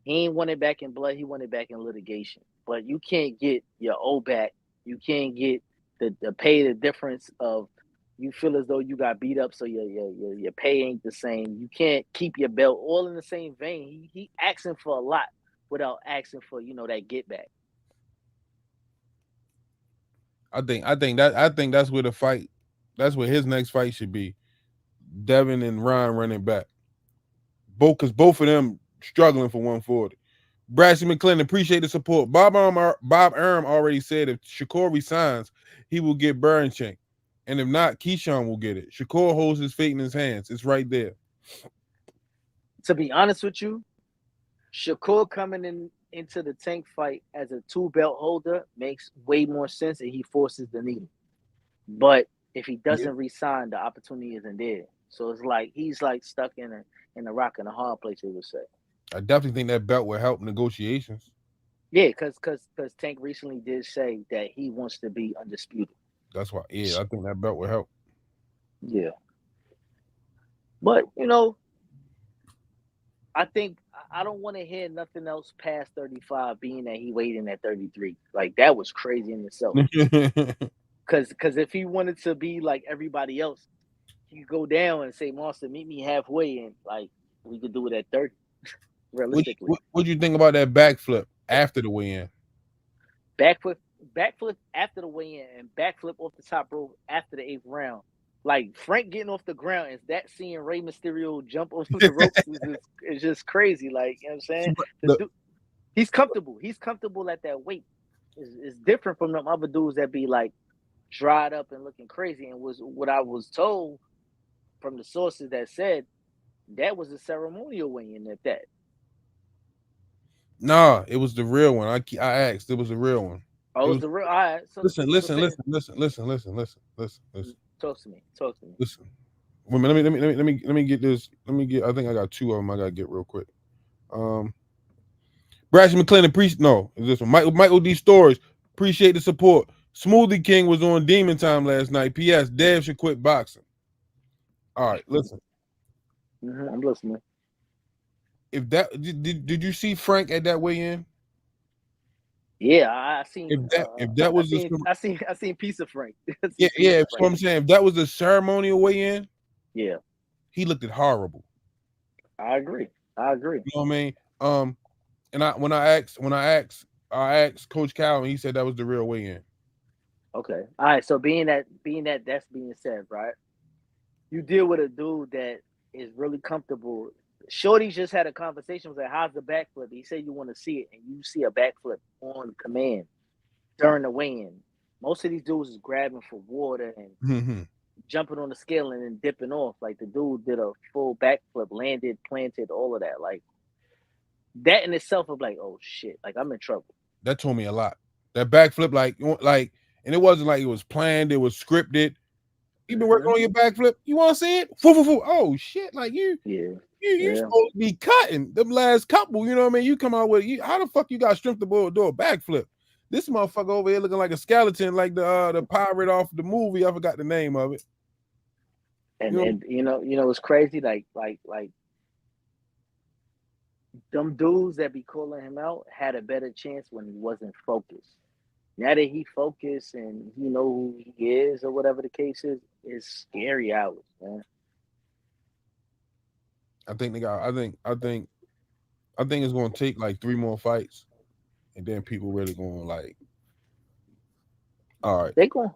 He ain't won it back in blood. He won it back in litigation. But you can't get your O back. You can't get the pay the difference of you feel as though you got beat up, so your pay ain't the same. You can't keep your belt all in the same vein. He asking for a lot without asking for, you know, that get back. I think that's where the fight, that's where his next fight should be. Devin and Ryan running back. Because both of them struggling for 140. Braxton McClendon, appreciate the support. Bob Arum already said if Shakur resigns, he will get Berncheck. And if not, Keyshawn will get it. Shakur holds his fate in his hands. It's right there. To be honest with you, Shakur coming into the Tank fight as a 2-belt holder makes way more sense, and he forces the needle. But if he doesn't resign, the opportunity isn't there. So it's like he's like stuck in a rock and a hard place, they would say. I definitely think that belt will help negotiations. Yeah, because Tank recently did say that he wants to be undisputed. That's why, I think that belt will help. Yeah. But, you know, I think I don't want to hear nothing else past 35, being that he weighed in at 33. Like, that was crazy in itself. Because if he wanted to be like everybody else, he could go down and say, Monster, meet me halfway, and like we could do it at 30, realistically. What you think about that backflip after the weigh-in? Backflip after the weigh-in and backflip off the top rope after the 8th round. Like Frank getting off the ground, is that seeing Rey Mysterio jump over the ropes is just crazy. Like, you know what I'm saying? He's comfortable. He's comfortable at that weight. It's different from them other dudes that be like dried up and looking crazy. And was what I was told from the sources that said that was a ceremonial weigh-in at that. Nah, it was the real one. I asked. It was the real one. Oh, it was the real. All right. So, listen. Talk to me. Listen. Wait a minute, let me get this. I think I got 2 of them. I gotta get real quick. Braxton McClendon, no, this one. Michael D. Storage, appreciate the support. Smoothie King was on Demon Time last night. P.S. Dev should quit boxing. All right, listen. I'm listening. If that did you see Frank at that weigh-in? Yeah, I seen. If that was I seen piece of Frank. Yeah, that's what I'm saying. If that was a ceremonial weigh-in, yeah, he looked horrible. I agree. You know what I mean? And when I asked Coach Cal, and he said that was the real weigh-in. Okay. All right. So being that that's being said, right? You deal with a dude that is really comfortable. Shorty just had a conversation with like, how's the backflip? He said you want to see it, and you see a backflip on command during the weigh-in. Most of these dudes is grabbing for water and jumping on the scale and then dipping off. Like the dude did a full backflip, landed, planted, all of that. Like that in itself of like, oh shit, like I'm in trouble. That told me a lot. That backflip, like, and it wasn't like it was planned, it was scripted. You been working on your backflip. You want to see it? Oh shit! Like you supposed to be cutting them last couple. You know what I mean? You come out with how the fuck you got strength to do a backflip? This motherfucker over here looking like a skeleton, like the pirate off the movie. I forgot the name of it. And you know it's crazy. Like them dudes that be calling him out had a better chance when he wasn't focused. Now that he focused and he know who he is or whatever the case is, it's scary hours, man. I think it's gonna take like 3 more fights, and then people really going like, all right. They're gonna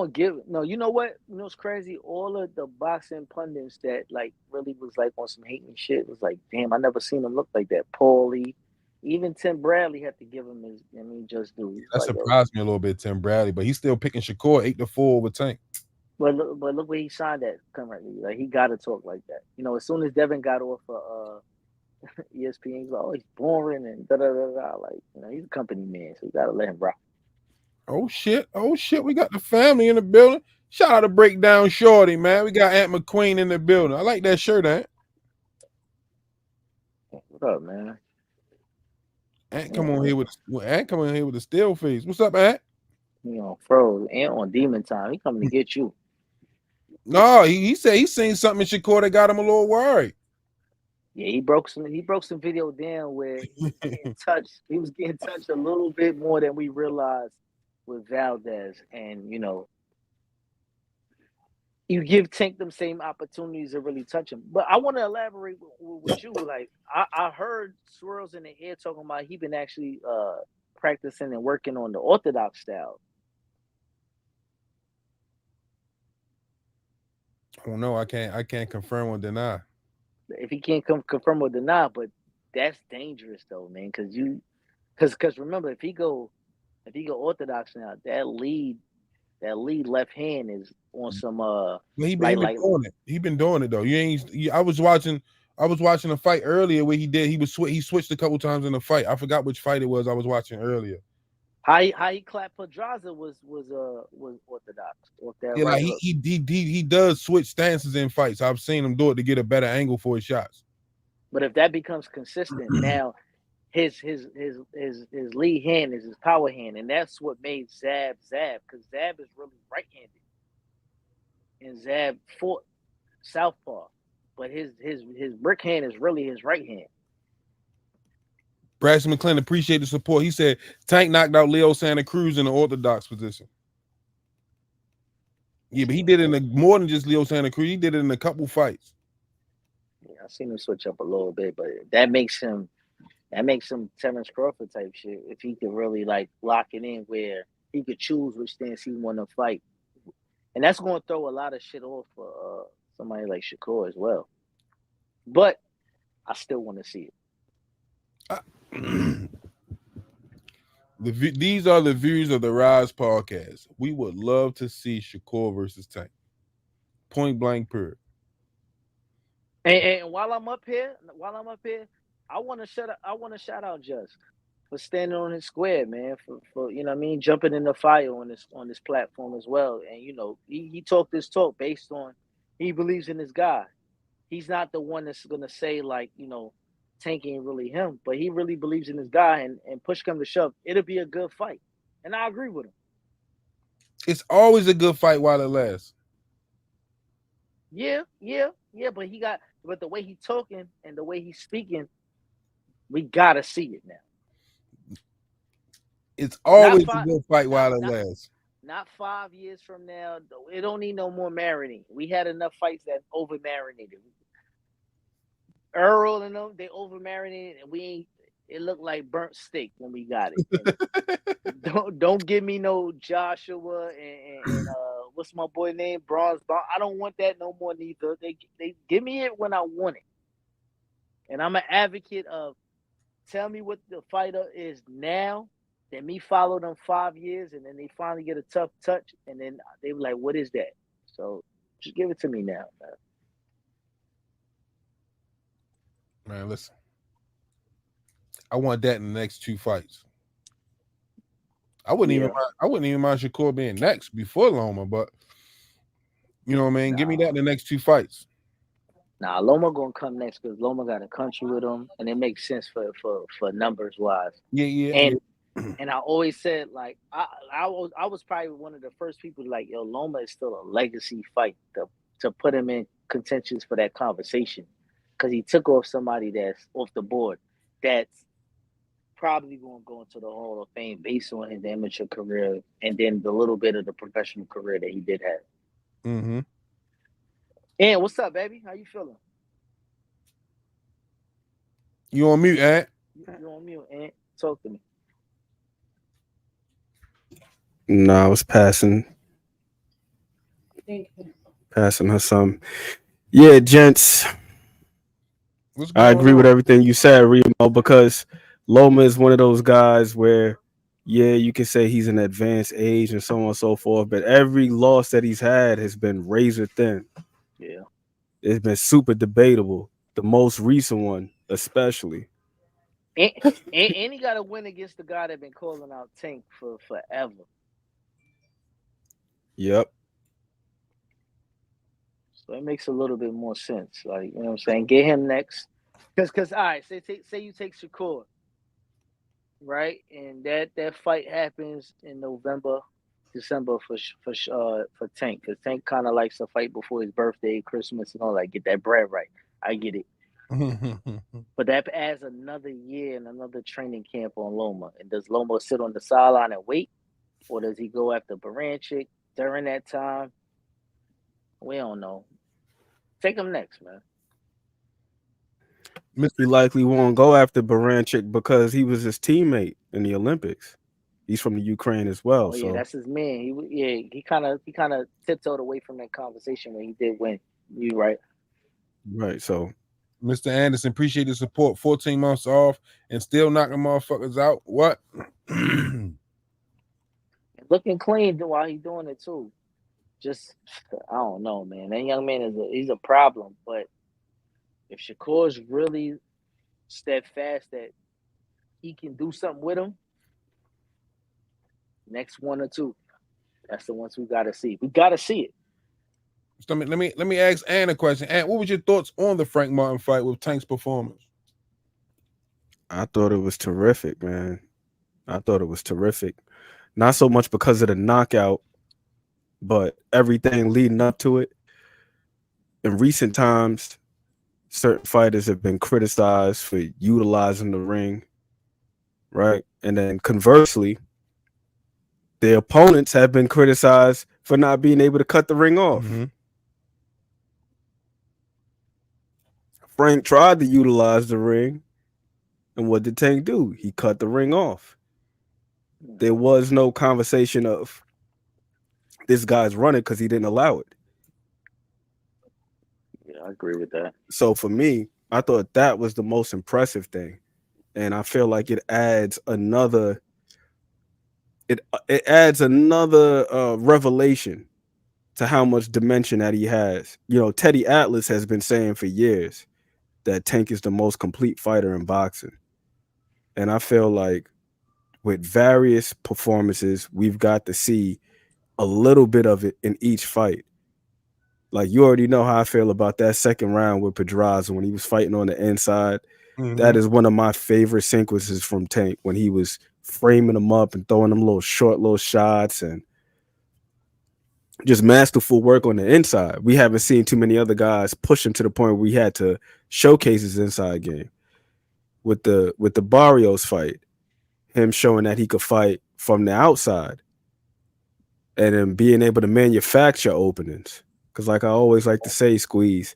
give no. You know what? You know what's crazy? All of the boxing pundits that like really was like on some hating shit was like, damn, I never seen him look like that. Paulie. Even Tim Bradley had to give him his. I mean, just do. That surprised me a little bit, Tim Bradley, but he's still picking Shakur 8-4 over Tank. But look where he signed at currently. Like he got to talk like that. You know, as soon as Devin got off ESPN, he's like, oh, he's boring and da da da da. Like, you know, he's a company man, so you got to let him rock. Oh shit! We got the family in the building. Shout out to Breakdown Shorty, man. We got Aunt McQueen in the building. I like that shirt, Aunt. What up, man? Aunt come on here with the still face. What's up, Aunt? You know, bro, Aunt on Demon Time. He coming to get you. No, he said he seen something in Shakur that got him a little worried. Yeah, he broke some video down where he was getting touched. He was getting touched a little bit more than we realized with Valdez, and you know, you give Tank them same opportunities to really touch him. But I want to elaborate with you. Like I heard swirls in the air talking about he been actually practicing and working on the orthodox style. Oh no, I can't confirm or deny. If he can't confirm or deny, but that's dangerous though, man. Because remember, if he go orthodox now, that lead left hand is on some Well, he been doing it. He been doing it though. I was watching a fight earlier where he switched a couple times in the fight. I forgot which fight it was I was watching earlier. How he clapped Pedraza was orthodox off that Yeah, right like hook. he does switch stances in fights. I've seen him do it to get a better angle for his shots. But if that becomes consistent, now his lead hand is his power hand, and that's what made Zab, because Zab is really right-handed, and Zab fought southpaw, but his brick hand is really his right hand. Braxton McClellan, appreciate the support. He said Tank knocked out Leo Santa Cruz in the orthodox position. Yeah, but he did it in more than just Leo Santa Cruz. He did it in a couple fights. Yeah, I've seen him switch up a little bit, but that makes him Terrence Crawford type shit. If he could really like lock it in where he could choose which stance he want to fight, and that's going to throw a lot of shit off for somebody like Shakur as well. But I still want to see it. These are the views of the Rize podcast. We would love to see Shakur versus Tank. Point blank, period. And while I'm up here, I want to shout out Just for standing on his square, man. For you know what I mean, jumping in the fire on this platform as well. And you know, he talked this talk based on he believes in this guy. He's not the one that's gonna say like, you know, Tank ain't really him, but he really believes in this guy, and push come to shove, it'll be a good fight. And I agree with him. It's always a good fight while it lasts. Yeah, but the way he's talking and the way he's speaking, we gotta see it now. It's always a good fight while it lasts. Not 5 years from now. It don't need no more marinating. We had enough fights that over marinated. Earl and them, they over marinated, and it looked like burnt steak when we got it. don't give me no Joshua and what's my boy name? Bronze. I don't want that no more neither. They give me it when I want it. And I'm an advocate of tell me what the fighter is now, then me follow them 5 years, and then they finally get a tough touch, and then they were like, what is that? So just give it to me now, man. Man, listen. I want that in the next 2 fights. I wouldn't even mind Shakur being next before Loma, but you know what I mean? Give me that in the next 2 fights. Nah, Loma gonna come next because Loma got a country with him, and it makes sense for numbers wise. Yeah. And I always said like I was probably one of the first people like, yo, Loma is still a legacy fight to put him in contentions for that conversation, because he took off somebody that's off the board that's probably going to go into the Hall of Fame based on his amateur career and then the little bit of the professional career that he did have. Mm-hmm. And what's up, baby? How you feeling? You on mute, Ant? You on mute, Ant? Talk to me. No, I was passing her some. Yeah, gents. I agree with everything you said, Remo, because Loma is one of those guys where, yeah, you can say he's an advanced age and so on and so forth, but every loss that he's had has been razor thin. Yeah. It's been super debatable. The most recent one, especially. And he got to win against the guy that been calling out Tank for forever. Yep. So it makes a little bit more sense. Like, you know what I'm saying? Get him next. Because all right, say you take Shakur, right? And that fight happens in November, December for Tank. Because Tank kind of likes to fight before his birthday, Christmas, and all that. Get that bread right. I get it. But that adds another year and another training camp on Loma. And does Loma sit on the sideline and wait? Or does he go after Baranchik during that time? We don't know. Take him next, man. He likely won't go after Baranchik because he was his teammate in the Olympics. He's from the Ukraine as well. Oh, yeah, that's his man. He kind of tiptoed away from that conversation when he did win. You right. Right. So Mr. Anderson, appreciate the support. 14 months off and still knocking motherfuckers out. What? Looking clean while he's doing it too. Just I don't know, man. That young man he's a problem. But if Shakur's really steadfast that he can do something with him, next one or two, that's the ones we gotta see. We gotta see it. So let me ask Ann a question. Ann, what was your thoughts on the Frank Martin fight with Tank's performance? I thought it was terrific, man. I thought it was terrific. Not so much because of the knockout, but everything leading up to it. In recent times, certain fighters have been criticized for utilizing the ring, right? And then conversely, their opponents have been criticized for not being able to cut the ring off. Mm-hmm. Frank tried to utilize the ring, and what did Tank do? He cut the ring off. There was no conversation of this guy's running because he didn't allow it. Yeah, I agree with that. So for me, I thought that was the most impressive thing, and I feel like it adds another revelation to how much dimension that he has. You know, Teddy Atlas has been saying for years that Tank is the most complete fighter in boxing, and I feel like with various performances, we've got to see a little bit of it in each fight. Like, you already know how I feel about that second round with Pedraza when he was fighting on the inside. Mm-hmm. That is one of my favorite sequences from Tank, when he was framing them up and throwing them little shots and just masterful work on the inside. We haven't seen too many other guys push him to the point where we had to showcase his inside game. With the Barrios fight, him showing that he could fight from the outside and then being able to manufacture openings. Because like I always like to say, Squeeze,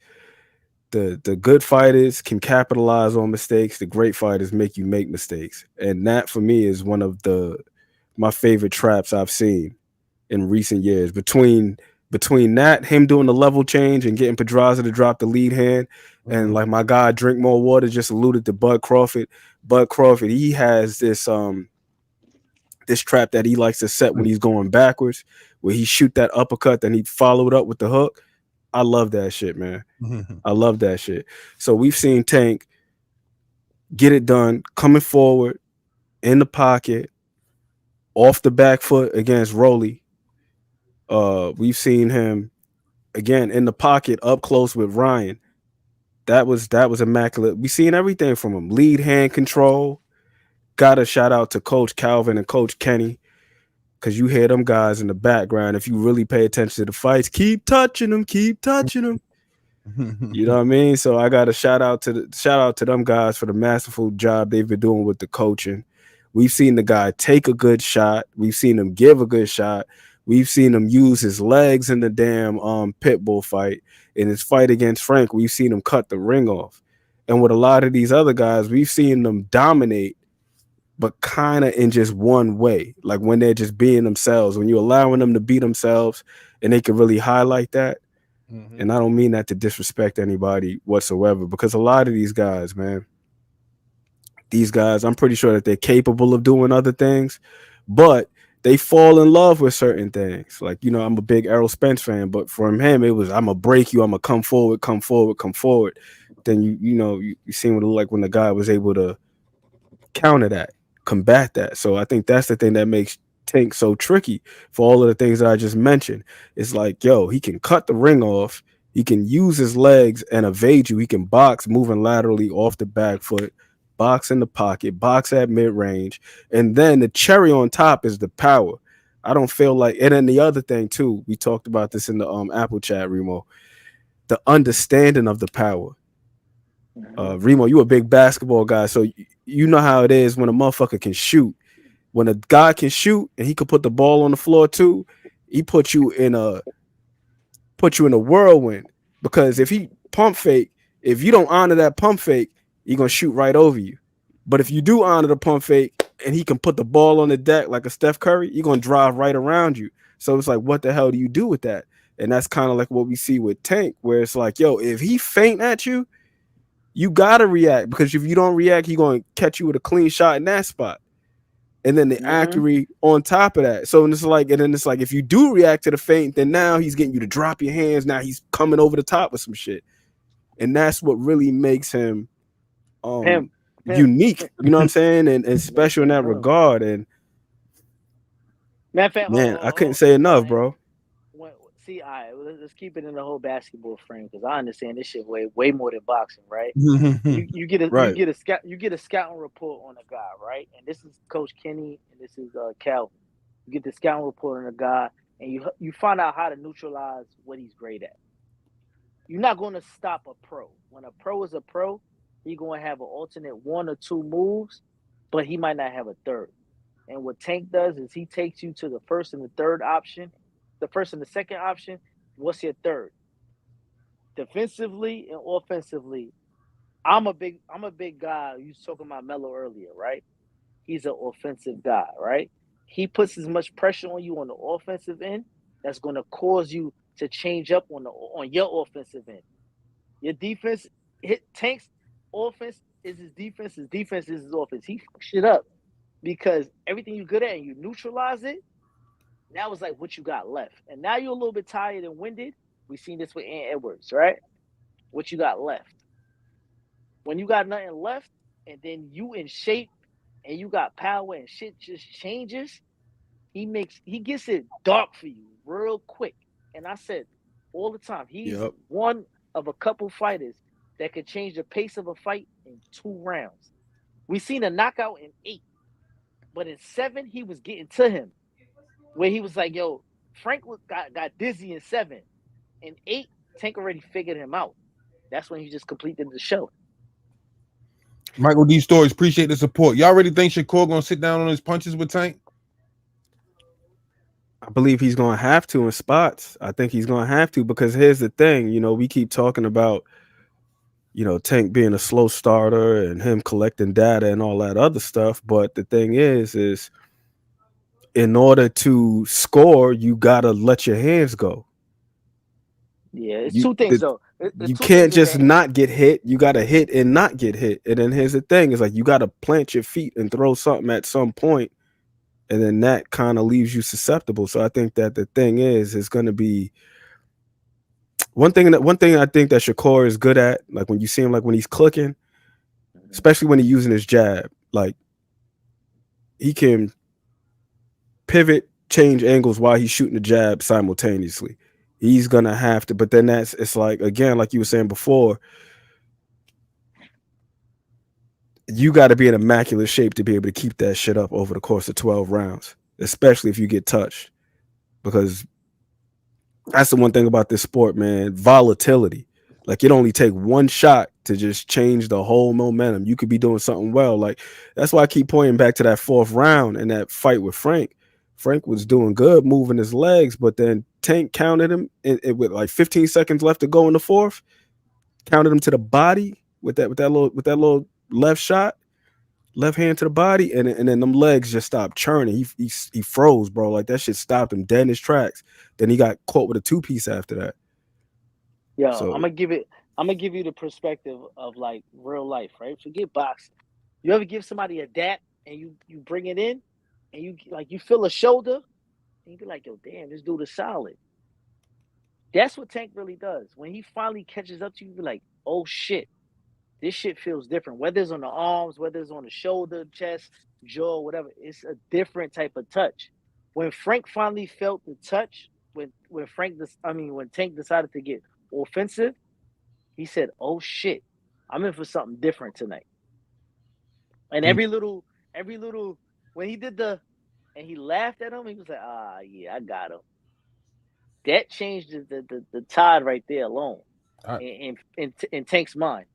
the good fighters can capitalize on mistakes. The great fighters make you make mistakes. And that, for me, is one of my favorite traps I've seen in recent years. Between that, him doing the level change and getting Pedraza to drop the lead hand, and like my guy Drink More Water just alluded to Bud Crawford. Bud Crawford, he has this trap that he likes to set when he's going backwards, where he shoot that uppercut, then he follow it up with the hook. I love that shit, man. I love that shit. So we've seen Tank get it done, coming forward, in the pocket, off the back foot against Rolly. We've seen him, again, in the pocket, up close with Ryan. That was immaculate. We've seen everything from him. Lead hand control. Got a shout out to Coach Calvin and Coach Kenny, because you hear them guys in the background. If you really pay attention to the fights, keep touching them. You know what I mean? So I got a shout out to them guys for the masterful job they've been doing with the coaching. We've seen the guy take a good shot. We've seen him give a good shot. We've seen him use his legs in the damn Pitbull fight. In his fight against Frank, we've seen him cut the ring off. And with a lot of these other guys, we've seen them dominate, but kind of in just one way. Like when they're just being themselves, when you're allowing them to be themselves and they can really highlight that. Mm-hmm. And I don't mean that to disrespect anybody whatsoever, because a lot of these guys, man, I'm pretty sure that they're capable of doing other things, but they fall in love with certain things. Like, you know, I'm a big Errol Spence fan, but from him, it was, I'm going to break you. I'm going to come forward. Then, you seen what it looked like when the guy was able to counter that, combat that. So I think that's the thing that makes Tank so tricky for all of the things that I just mentioned. It's like, yo, he can cut the ring off. He can use his legs and evade you. He can box moving laterally off the back foot, box in the pocket, box at mid-range. And then the cherry on top is the power. I don't feel like, and then the other thing too, we talked about this in the Apple chat, Remo, the understanding of the power. Remo, you a big basketball guy, so you know how it is when a motherfucker can shoot. When a guy can shoot and he could put the ball on the floor too, he put you in a whirlwind. Because if he pump fake, if you don't honor that pump fake, he's gonna shoot right over you. But if you do honor the pump fake and he can put the ball on the deck like a Steph Curry, you're gonna drive right around you. So it's like, what the hell do you do with that? And that's kind of like what we see with Tank, where it's like, yo, if he feint at you, You gotta react, because if you don't react, he gonna catch you with a clean shot in that spot. And then the accuracy on top of that. So it's like, and then it's like, if you do react to the feint, then now he's getting you to drop your hands. Now he's coming over the top with some shit. And that's what really makes him unique. You know what I'm saying? And special in that regard. And man, I couldn't say enough, bro. See, all right, let's keep it in the whole basketball frame, because I understand this shit way more than boxing, right? you get a scouting report on a guy, right? And this is Coach Kenny and this is Calvin. You get the scouting report on a guy, and you find out how to neutralize what he's great at. You're not going to stop a pro. When a pro is a pro, he's going to have an alternate 1 or 2 moves, but he might not have a third. And what Tank does is he takes you to the first and the third option. The first and the second option, what's your third? Defensively and offensively, I'm a big guy. You was talking about Melo earlier, right? He's an offensive guy, right? He puts as much pressure on you on the offensive end that's going to cause you to change up on your offensive end. Your defense, Tank's offense is his defense. His defense is his offense. He fucks shit up because everything you're good at and you neutralize it. Now it's like what you got left. And now you're a little bit tired and winded. We've seen this with Ant Edwards, right? What you got left. When you got nothing left and then you in shape and you got power and shit just changes, he gets it dark for you real quick. And I said all the time, he's one of a couple fighters that could change the pace of a fight in 2 rounds. We seen a knockout in 8, but in 7, he was getting to him. Where he was like, yo, Frank got dizzy in 7. In 8, Tank already figured him out. That's when he just completed the show. Michael D. Stories, appreciate the support. Y'all really think Shakur gonna sit down on his punches with Tank? I believe he's gonna have to in spots. I think he's gonna have to, because here's the thing, we keep talking about, Tank being a slow starter and him collecting data and all that other stuff. But the thing is in order to score, you gotta let your hands go. Yeah, it's 2 things though. You can't just not get hit. You gotta hit and not get hit. And then here's the thing: is like you gotta plant your feet and throw something at some point, and then that kind of leaves you susceptible. So I think that the thing is gonna be one thing I think that Shakur is good at, like when you see him, like when he's clicking, especially when he's using his jab, like he can pivot, change angles while he's shooting the jab simultaneously. He's gonna have to, but then it's like, again, like you were saying before, you got to be in immaculate shape to be able to keep that shit up over the course of 12 rounds, especially if you get touched, because that's the one thing about this sport, man. Volatility. Like, it only take one shot to just change the whole momentum. You could be doing something well. Like, that's why I keep pointing back to that 4th round and that fight with Frank. Frank was doing good, moving his legs, but then Tank counted him with like 15 seconds left to go in the 4th. Counted him to the body with that little left shot, left hand to the body, and then them legs just stopped churning. He froze, bro. Like, that shit stopped him dead in his tracks. Then he got caught with a 2-piece after that. Yo, so, I'm gonna give you the perspective of like real life, right? Forget boxing. You ever give somebody a dap and you bring it in and you feel a shoulder and you be like, yo, damn, this dude is solid. That's what Tank really does. When he finally catches up to you, you be like, oh shit, this shit feels different. Whether it's on the arms, whether it's on the shoulder, chest, jaw, whatever, it's a different type of touch. When Frank finally felt the touch, when Tank decided to get offensive, he said, oh shit, I'm in for something different tonight. And every little when he did and he laughed at him, he was like, yeah, I got him. That changed the tide right there alone in Tank's mind.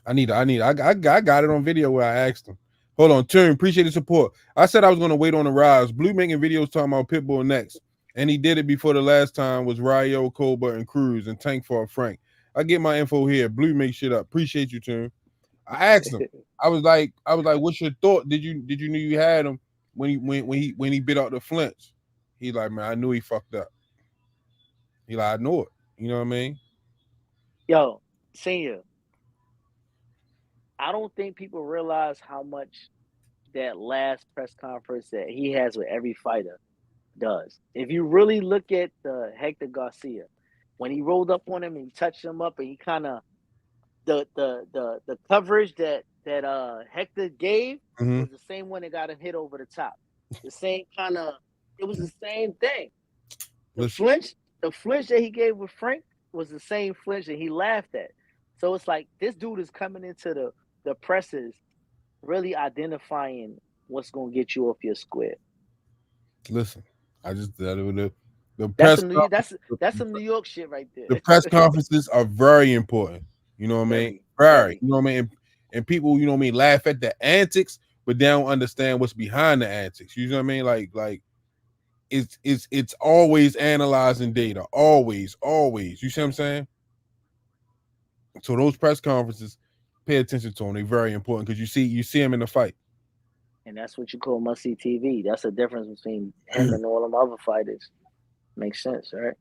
I got it on video where I asked him. Hold on, Turn, appreciate the support. I said I was gonna wait on the Rize. Blue making videos talking about Pitbull next. And he did it before the last time was Ryo, Colbert, and Cruz, and Tank for Frank. I get my info here. Blue make shit up. Appreciate you, Turn. I asked him. I was like, what's your thought? Did you know you had him when he bit out the flinch? He like, man, I knew he fucked up. He like, I know it. You know what I mean? Yo, Senior, I don't think people realize how much that last press conference that he has with every fighter does. If you really look at the Hector Garcia, when he rolled up on him and he touched him up and he kind of the coverage that Hector gave was the same one that got him hit over the top. The same kind of, it was the same thing. The flinch that he gave with Frank was the same flinch that he laughed at. So it's like this dude is coming into the presses, really identifying what's gonna get you off your square. Listen, I just the That's press. some New York shit right there. The press conferences are very important. You know what I mean? Very. You know what I mean? And people, you know what I mean, laugh at the antics, but they don't understand what's behind the antics. You know what I mean? Like it's always analyzing data. Always. You see what I'm saying? So those press conferences, pay attention to them. They're very important because you see them in the fight. And that's what you call must-see TV. That's the difference between him and all them other fighters. Makes sense, right?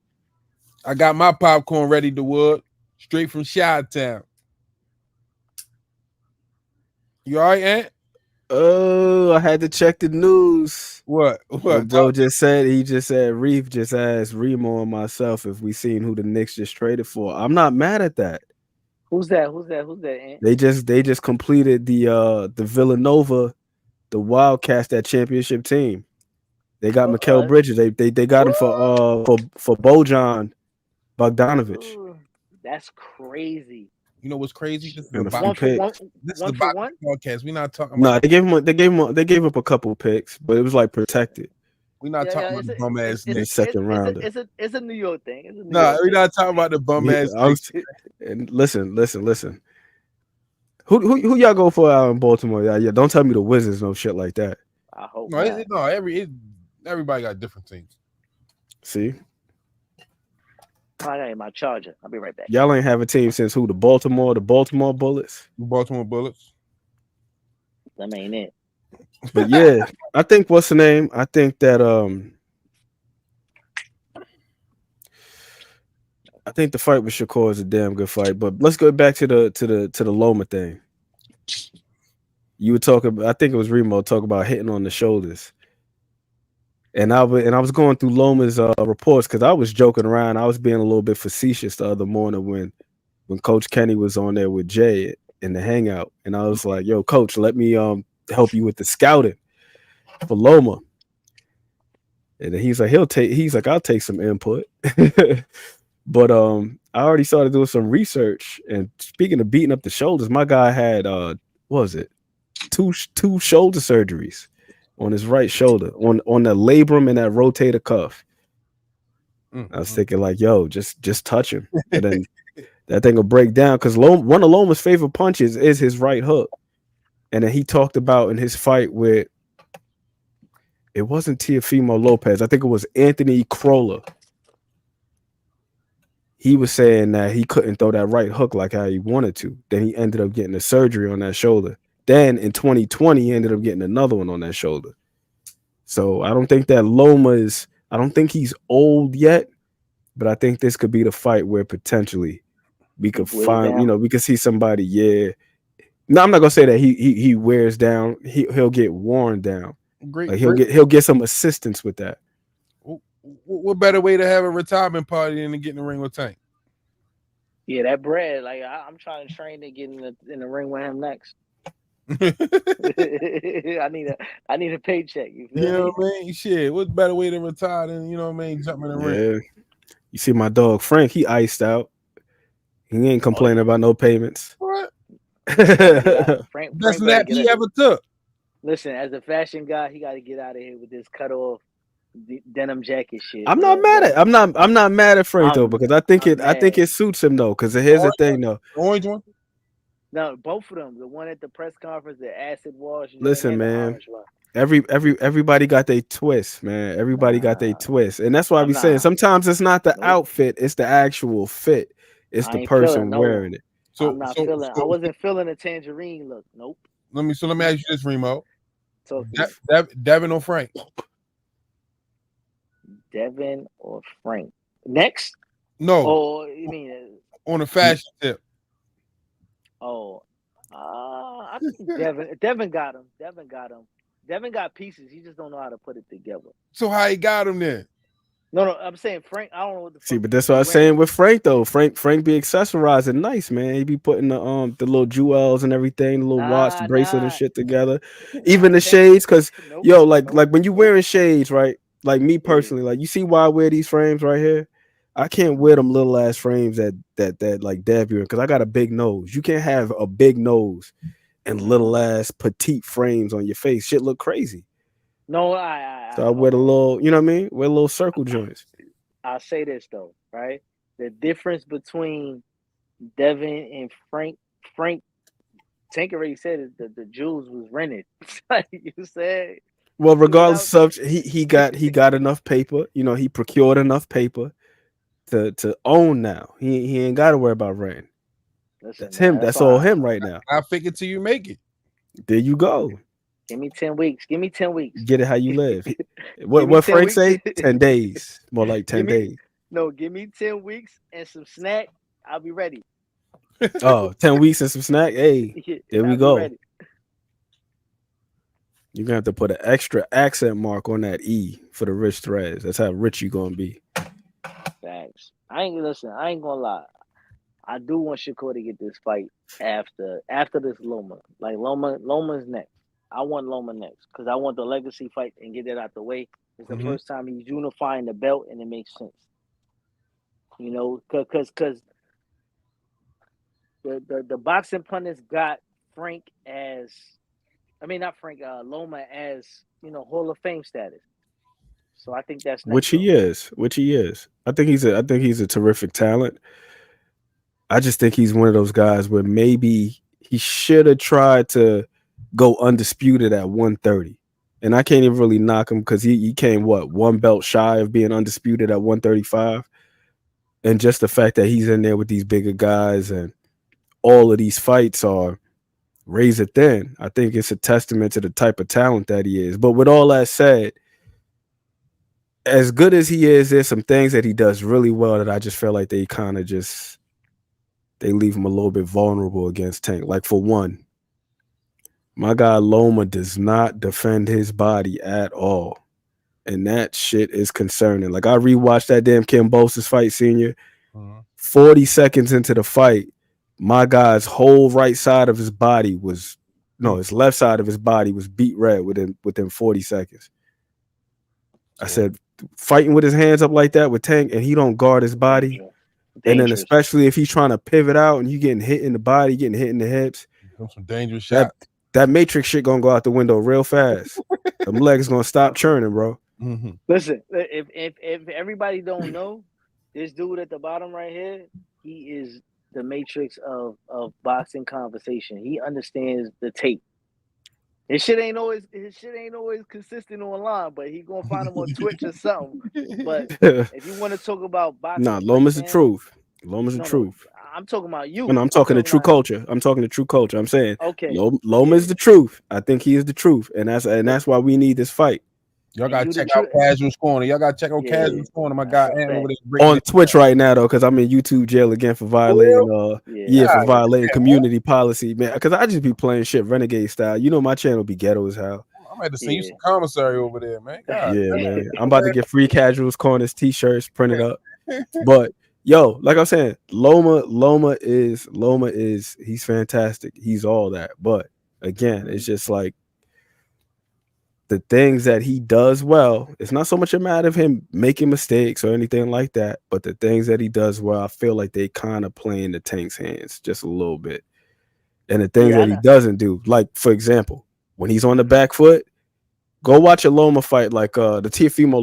I got my popcorn ready to wood, straight from Chi-Town. You all right, Ant? Oh, I had to check the news. What? Bro just said Reef just asked Remo and myself if we seen who the Knicks just traded for. I'm not mad at that. Who's that, Ant? They just completed the Villanova, the Wildcats, that championship team. They got Mikal Bridges. They got him for Bojan Bogdanovic. Ooh, that's crazy. You know what's crazy? This is And the a few picks. podcast. We're not talking No, about. they gave up a couple picks, but it was like protected. We're not talking about the bum ass Knicks. Second rounder. It's a New York thing. We're not talking about the bum ass Knicks. And listen. Who y'all go for out in Baltimore? Yeah, don't tell me the Wizards, no shit like that. I hope everybody got different teams. See? I got my charger. I'll be right back. Y'all ain't have a team since who? The Baltimore Bullets? Baltimore Bullets. That ain't it. But yeah, I think what's the name? I think that I think the fight with Shakur is a damn good fight. But let's go back to the Loma thing. You were talking. I think it was Remo talking about hitting on the shoulders. And I was going through Loma's reports because I was joking around. I was being a little bit facetious the other morning when Coach Kenny was on there with Jay in the hangout, and I was like, "Yo, Coach, let me help you with the scouting for Loma." And then he's like, I'll take some input. But I already started doing some research. And speaking of beating up the shoulders, my guy had what was it? Two shoulder surgeries on his right shoulder, on the labrum and that rotator cuff. I was thinking like, yo, just touch him, and then that thing will break down. Because one of Loma's favorite punches is his right hook, and then he talked about in his fight with, it wasn't Teofimo Lopez, I think it was Anthony Crolla. He was saying that he couldn't throw that right hook like how he wanted to. Then he ended up getting a surgery on that shoulder. Then in 2020, he ended up getting another one on that shoulder. So I don't think that Loma I don't think he's old yet, but I think this could be the fight where potentially we could we could see somebody. Yeah. No, I'm not gonna say that he wears down. He'll get worn down. Like he'll get some assistance with that. What better way to have a retirement party than to get in the ring with Tank? Yeah, that bread. Like I'm trying to train to get in the ring with him next. I need a paycheck. You know what I mean? Shit, what's better way to retire than jumping in the ring? You see my dog Frank? He iced out. He ain't complaining about no payments. What? Frank Best nap he ever took. Listen, as a fashion guy, he got to get out of here with this cut off denim jacket shit. I'm not mad at Frank though, because I think it suits him though. Because here's the thing though. The orange one. No, both of them. The one at the press conference, the acid wash. Listen, man. Everybody got their twist, man. Everybody got their twist, and that's why we saying sometimes it's not the outfit, it's the actual fit. It's the person wearing it. So I wasn't feeling a tangerine look. Nope. Let me ask you this, Remo. Devin or Frank? Devin or Frank? Next? No. Oh, you mean on a fashion tip? Oh, I think Devin got him. Devin got pieces. He just don't know how to put it together. So how he got him then? No, I'm saying Frank. I don't know what the fuck. See, but that's what I was saying with Frank though. Frank be accessorizing nice, man. He be putting the little jewels and everything, the little watch, the bracelet and shit together. Even the shades, cause like when you wearing shades, right? Like me personally, like you see why I wear these frames right here. I can't wear them little ass frames that like Dab because I got a big nose. You can't have a big nose and little ass petite frames on your face. Shit look crazy. No, so I wear the little, you know what I mean? Wear little circle joints. I'll say this though, right? The difference between Devin and Frank, Tank already said it, the jewels was rented. Like you said. Well, regardless of he got enough paper, you know, he procured enough paper to own now. He ain't got to worry about rent. That's him. That's all him right now. I figure till you make it. There you go. Give me 10 weeks. Give me 10 weeks. Get it how you live. What Frank say? 10 days. More like 10 days. No, give me 10 weeks and some snack. I'll be ready. Oh, 10 weeks and some snack. Hey, there we go. You're gonna have to put an extra accent mark on that E for the rich threads. That's how rich you gonna be. Thanks. I ain't gonna lie. I do want Shakur to get this fight after this Loma. Like Loma's next. I want Loma next because I want the legacy fight and get it out the way. It's the first time he's unifying the belt and it makes sense. You know, because the boxing pundits got Loma as, you know, Hall of Fame status. So I think that's next. Which he is. I think he's a terrific talent. I just think he's one of those guys where maybe he should have tried to go undisputed at 130. And I can't even really knock him because he came one belt shy of being undisputed at 135. And just the fact that he's in there with these bigger guys and all of these fights are razor thin, I think it's a testament to the type of talent that he is. But with all that said, as good as he is, there's some things that he does really well that I just feel like they kind of they leave him a little bit vulnerable against Tank. Like for one, my guy Loma does not defend his body at all. And that shit is concerning. Like I rewatched that damn Kambosos fight, senior. 40 seconds into the fight, my guy's whole right side of his body his left side of his body was beat red within 40 seconds. I said, fighting with his hands up like that with Tank and he don't guard his body. Dangerous. And then especially if he's trying to pivot out and you getting hit in the body, getting hit in the hips. Some dangerous shots. That matrix shit gonna go out the window real fast. Them legs gonna stop churning, bro. Listen, if everybody don't know, this dude at the bottom right here, he is the matrix of boxing conversation. He understands the tape. His shit ain't always consistent online, but he gonna find him on Twitch or something. But if you want to talk about boxing, Loma's the truth. Loma's the truth. I'm talking about you. And I'm talking to true culture. I'm talking to true culture. I'm saying, okay, Loma is the truth. I think he is the truth, and that's why we need this fight. Y'all gotta check out Casual's Corner. Y'all gotta check out Casual's Corner. My guy on Twitch right now though, because I'm in YouTube jail again for violating for violating community policy, man. Because I just be playing shit renegade style. You know my channel be ghetto as hell. I'm about to see you some commissary over there, man. God, man. I'm about to get free Casuals Corners t-shirts printed up. But yo, like I'm saying, Loma is he's fantastic. He's all that. But again, it's just like the things that he does well, it's not so much a matter of him making mistakes or anything like that, but the things that he does well, I feel like they kind of play in the Tank's hands just a little bit. And the things that he doesn't do, like for example, when he's on the back foot, go watch a Loma fight, like the Teofimo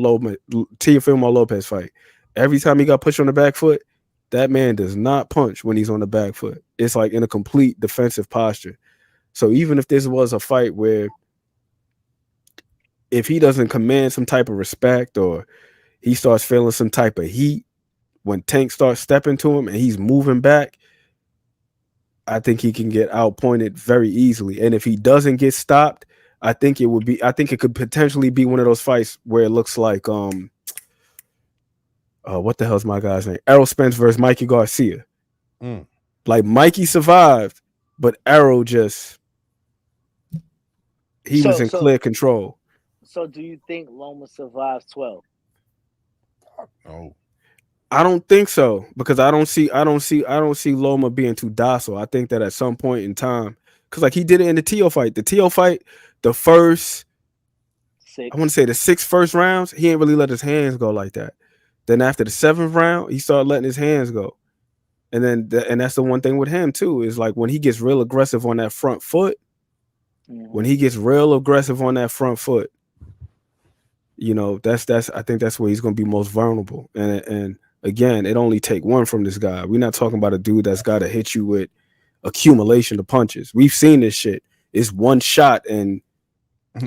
Lopez fight. Every time he got pushed on the back foot, that man does not punch when he's on the back foot. It's like in a complete defensive posture. So even if this was a fight where if he doesn't command some type of respect or he starts feeling some type of heat when Tank starts stepping to him and he's moving back, I think he can get outpointed very easily. And if he doesn't get stopped, I think it could potentially be one of those fights where it looks like what the hell's my guy's name? Errol Spence versus Mikey Garcia. Like Mikey survived, but Errol just he was in clear control. So do you think Loma survives 12? No. I don't think so, because I don't see Loma being too docile. I think that at some point in time, because like he did it in the Tio fight. The Tio fight, the first I want to say the 6 first rounds, he ain't really let his hands go like that. Then after the 7th round, he started letting his hands go. And then and that's the one thing with him too, is like when he gets real aggressive on that front foot, you know, that's I think that's where he's going to be most vulnerable. And again, it only take one from this guy. We're not talking about a dude that's got to hit you with accumulation of punches. We've seen this shit. It's one shot and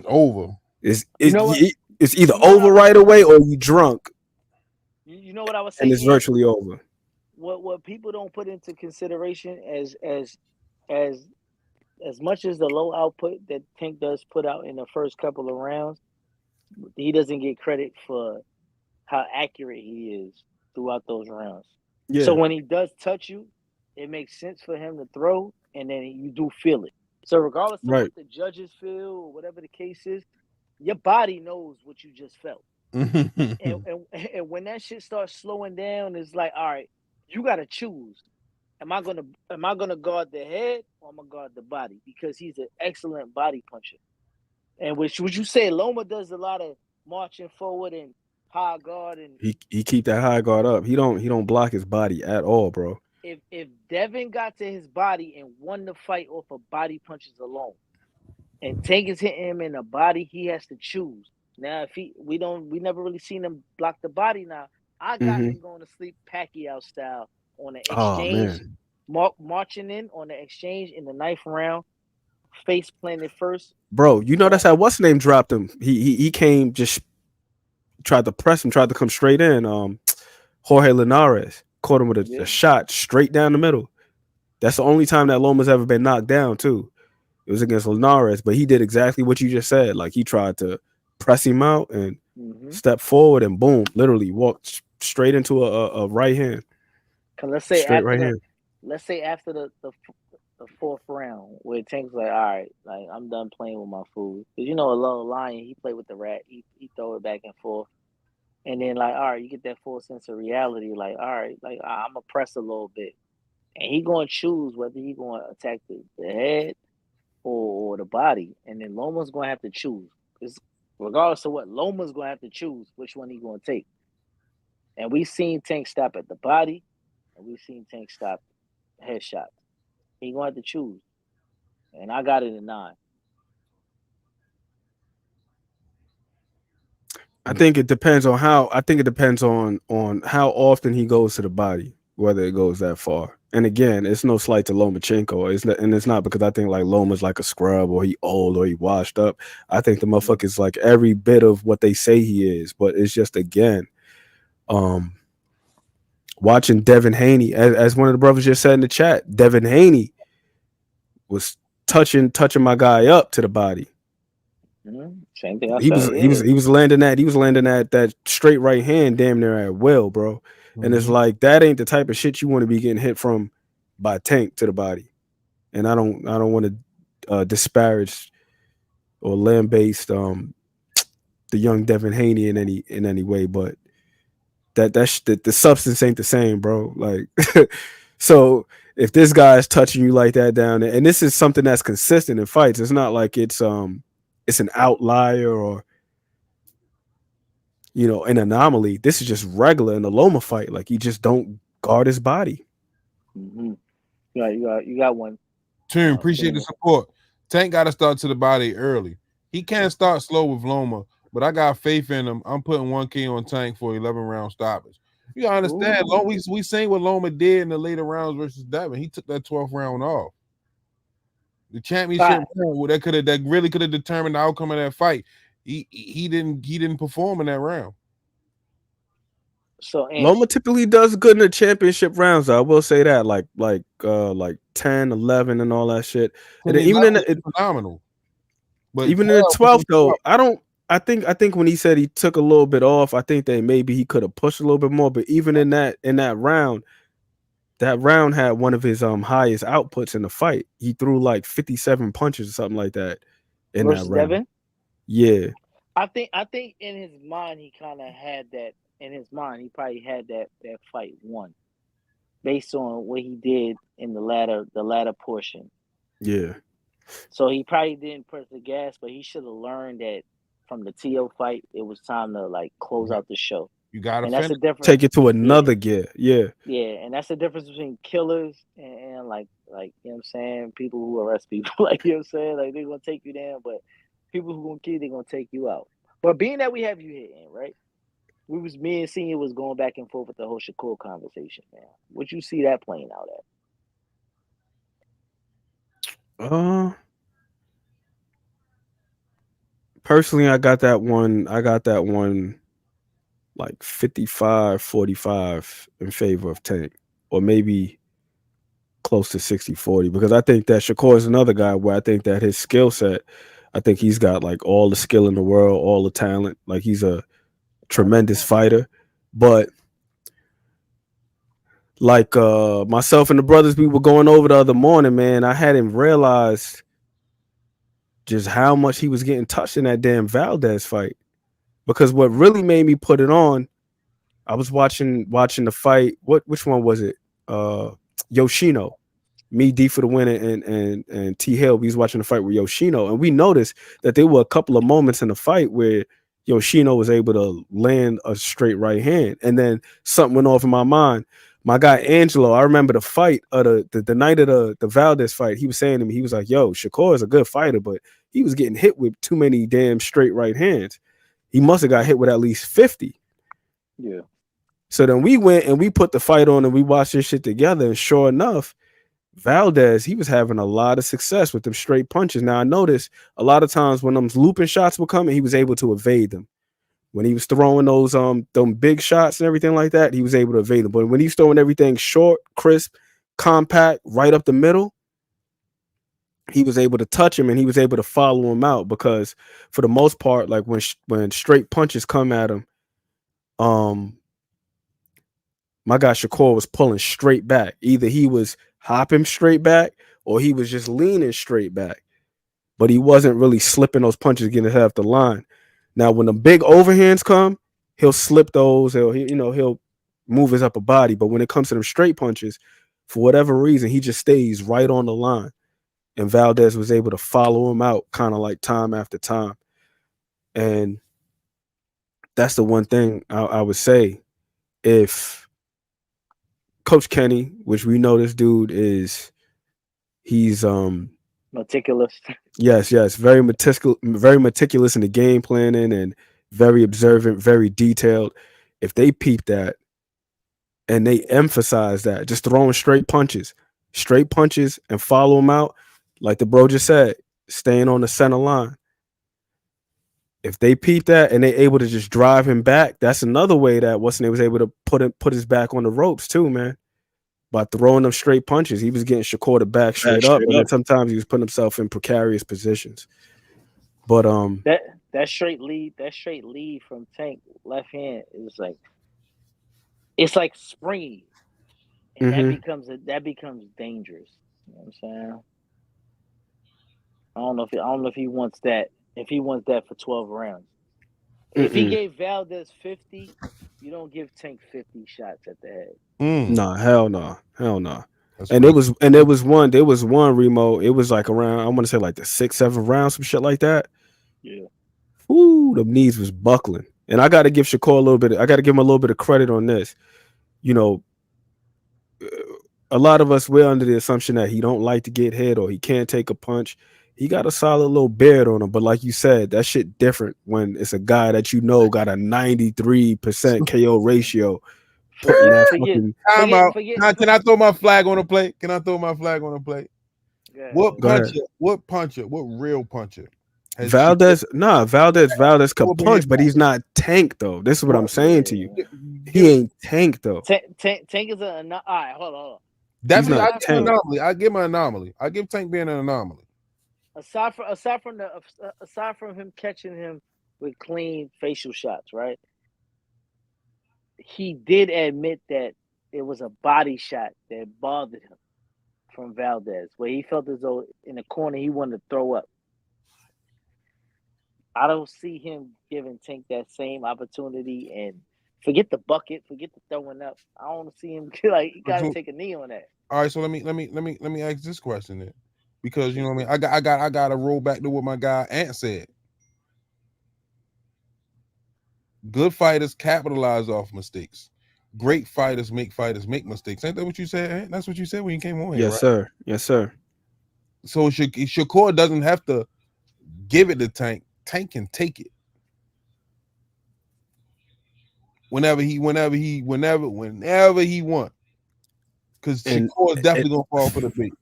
over. It's either over right away or you drunk. You know what I was saying? And it's virtually over. What people don't put into consideration as much as the low output that Tank does put out in the first couple of rounds, he doesn't get credit for how accurate he is throughout those rounds. Yeah. So when he does touch you, it makes sense for him to throw, and then you do feel it. So regardless of what the judges feel or whatever the case is, your body knows what you just felt. and when that shit starts slowing down, it's like, all right, you got to choose. Am I gonna guard the head or am I gonna guard the body? Because he's an excellent body puncher. And would you say Loma does a lot of marching forward and high guard, and he keep that high guard up. He don't block his body at all, bro. If Devin got to his body and won the fight off of body punches alone, and Tank is hitting him in the body, he has to choose. Now, if we never really seen him block the body. Now, I got him going to sleep Pacquiao style on the exchange, marching in on the exchange in the 9th round, face planted first. Bro, you know that's how what's name dropped him. He came, just tried to press him, tried to come straight in. Jorge Linares caught him with a shot straight down the middle. That's the only time that Loma's ever been knocked down too. It was against Linares, but he did exactly what you just said. Like he tried to press him out and step forward, and boom, literally walked straight into a right hand. Let's say after the 4th round, where Tank's like, all right, like I'm done playing with my food. Because you know, a little lion, he played with the rat, he throw it back and forth. And then like, all right, you get that full sense of reality, like, all right, like I'm gonna press a little bit. And he gonna choose whether he gonna attack the head or the body. And then Loma's gonna have to choose. Because regardless of what, Loma's gonna have to choose which one he gonna take. And we've seen Tank stop at the body, and we've seen Tank stop headshot. He gonna have to choose. And I got it in 9. I think it depends on how often he goes to the body, whether it goes that far. And again, it's no slight to Lomachenko. It's not because I think like Loma's like a scrub or he old or he washed up. I think the motherfucker's like every bit of what they say he is. But it's just, again, watching Devin Haney, as one of the brothers just said in the chat, Devin Haney was touching my guy up to the body. Same thing. He was landing that straight right hand damn near at will, bro. And it's like that ain't the type of shit you want to be getting hit from by Tank to the body. And I don't want to disparage or lambaste the young Devin Haney in any way, but the substance ain't the same, bro. Like so if this guy is touching you like that down there, and this is something that's consistent in fights, it's not like it's an outlier or, you know, an anomaly. This is just regular in the Loma fight. Like, he just don't guard his body. You got one. Tim, appreciate the support. Tank got to start to the body early. He can't start slow with Loma, but I got faith in him. I'm putting 1K on Tank for 11 round stoppage. You gotta understand, we seen what Loma did in the later rounds versus Devin. He took that 12th round off. The championship round, that really could have determined the outcome of that fight. He didn't perform in that round. So Loma typically does good in the championship rounds. I will say that, like 10, 11, and all that shit. And even in phenomenal. But even in the 12th though, I think when he said he took a little bit off, I think that maybe he could have pushed a little bit more. But even in that round, that round had one of his highest outputs in the fight. He threw like 57 punches or something like that. in that versus round. Devin. Yeah. I think in his mind he kind of had that. In his mind, he probably had that fight won, based on what he did in the latter portion. Yeah. So he probably didn't press the gas, but he should have learned that from the TO fight, it was time to like close out the show. You gotta And that's the finish. difference. Take it to another gear. Yeah. Yeah, and that's the difference between killers and like you know what I'm saying, people who arrest people. Like, you know what I'm saying? Like, they're gonna take you down, but people who gonna kill you, they're gonna take you out. But being that we have you here, right? Me and Senior was going back and forth with the whole Shakur conversation, man. What you see that playing out at? Personally, I got that one like 55-45 in favor of Tank, or maybe close to 60-40, because I think that Shakur is another guy where I think that his skill set, I think he's got like all the skill in the world, all the talent. Like, he's a tremendous fighter. But like myself and the brothers, we were going over the other morning, man, I hadn't realized just how much he was getting touched in that damn Valdez fight. Because what really made me put it on, I was watching the fight. Which one was it? Yoshino. Me, D for the win, and T Hill. We was watching the fight with Yoshino, and we noticed that there were a couple of moments in the fight where Yoshino was able to land a straight right hand, and then something went off in my mind. My guy Angelo, I remember the fight of the night of the Valdez fight. He was saying to me, he was like, "Yo, Shakur is a good fighter, but he was getting hit with too many damn straight right hands. He must have got hit with at least 50." Yeah. So then we went and we put the fight on and we watched this shit together. And sure enough, Valdez, he was having a lot of success with them straight punches. Now, I noticed a lot of times when them looping shots were coming, he was able to evade them. When he was throwing those them big shots and everything like that, he was able to evade them. But when he's throwing everything short, crisp, compact, right up the middle, he was able to touch him and he was able to follow him out, because for the most part, like when straight punches come at him, my guy Shakur was pulling straight back. Either he was hopping straight back or he was just leaning straight back, but he wasn't really slipping those punches, getting ahead of the line. Now, when the big overhands come, he'll slip those. He'll move his upper body. But when it comes to them straight punches, for whatever reason, he just stays right on the line. And Valdez was able to follow him out kind of like time after time. And that's the one thing I would say. If Coach Kenny, which we know this dude he's meticulous. Yes, very meticulous in the game planning and very observant, very detailed. If they peep that and they emphasize that, just throwing straight punches and follow them out, like the bro just said, staying on the center line. If they peep that and they able to just drive him back, that's another way that What's-His-Name was able to put his back on the ropes too, man. By throwing them straight punches, he was getting Shakur to back straight up, and then sometimes he was putting himself in precarious positions. But that straight lead from Tank left hand is like, it's like springy, and that becomes dangerous. You know what I'm saying? I don't know if he wants that. If he wants that for 12 rounds, if he gave Valdez 50, you don't give Tank 50 shots at the head. Nah, hell no. And there was one Remo. It was like around, I want to say like the 6-7 rounds, some shit like that. Yeah. Ooh, the knees was buckling. And I got to give Shakur I got to give him a little bit of credit on this. You know, a lot of us, we're under the assumption that he don't like to get hit or he can't take a punch. He got a solid little beard on him. But like you said, that shit different when it's a guy that you know got a 93% KO ratio. Putting that fucking time out. Can I throw my flag on the plate? What puncher? What real puncher? Valdez could punch, but he's not Tank though. This is what I'm saying to you. He ain't Tank though. Tank is all right. Hold on. Definitely, I give him an anomaly. I give Tank being an anomaly. Aside from him catching him with clean facial shots, right? He did admit that it was a body shot that bothered him from Valdez, where he felt as though in the corner he wanted to throw up. I don't see him giving Tank that same opportunity and forget the bucket, forget the throwing up. I don't see him like he gotta take a knee on that. All right, so let me ask this question then. Because you know what I mean, I gotta roll back to what my guy Ant said. Good fighters capitalize off mistakes. Great fighters make mistakes. Ain't that what you said, Ant? That's what you said when you came on here, Yes, right? sir. Yes, sir. So Shakur doesn't have to give it to Tank. Tank can take it. Whenever he want. Because Shakur is definitely gonna fall for the bait.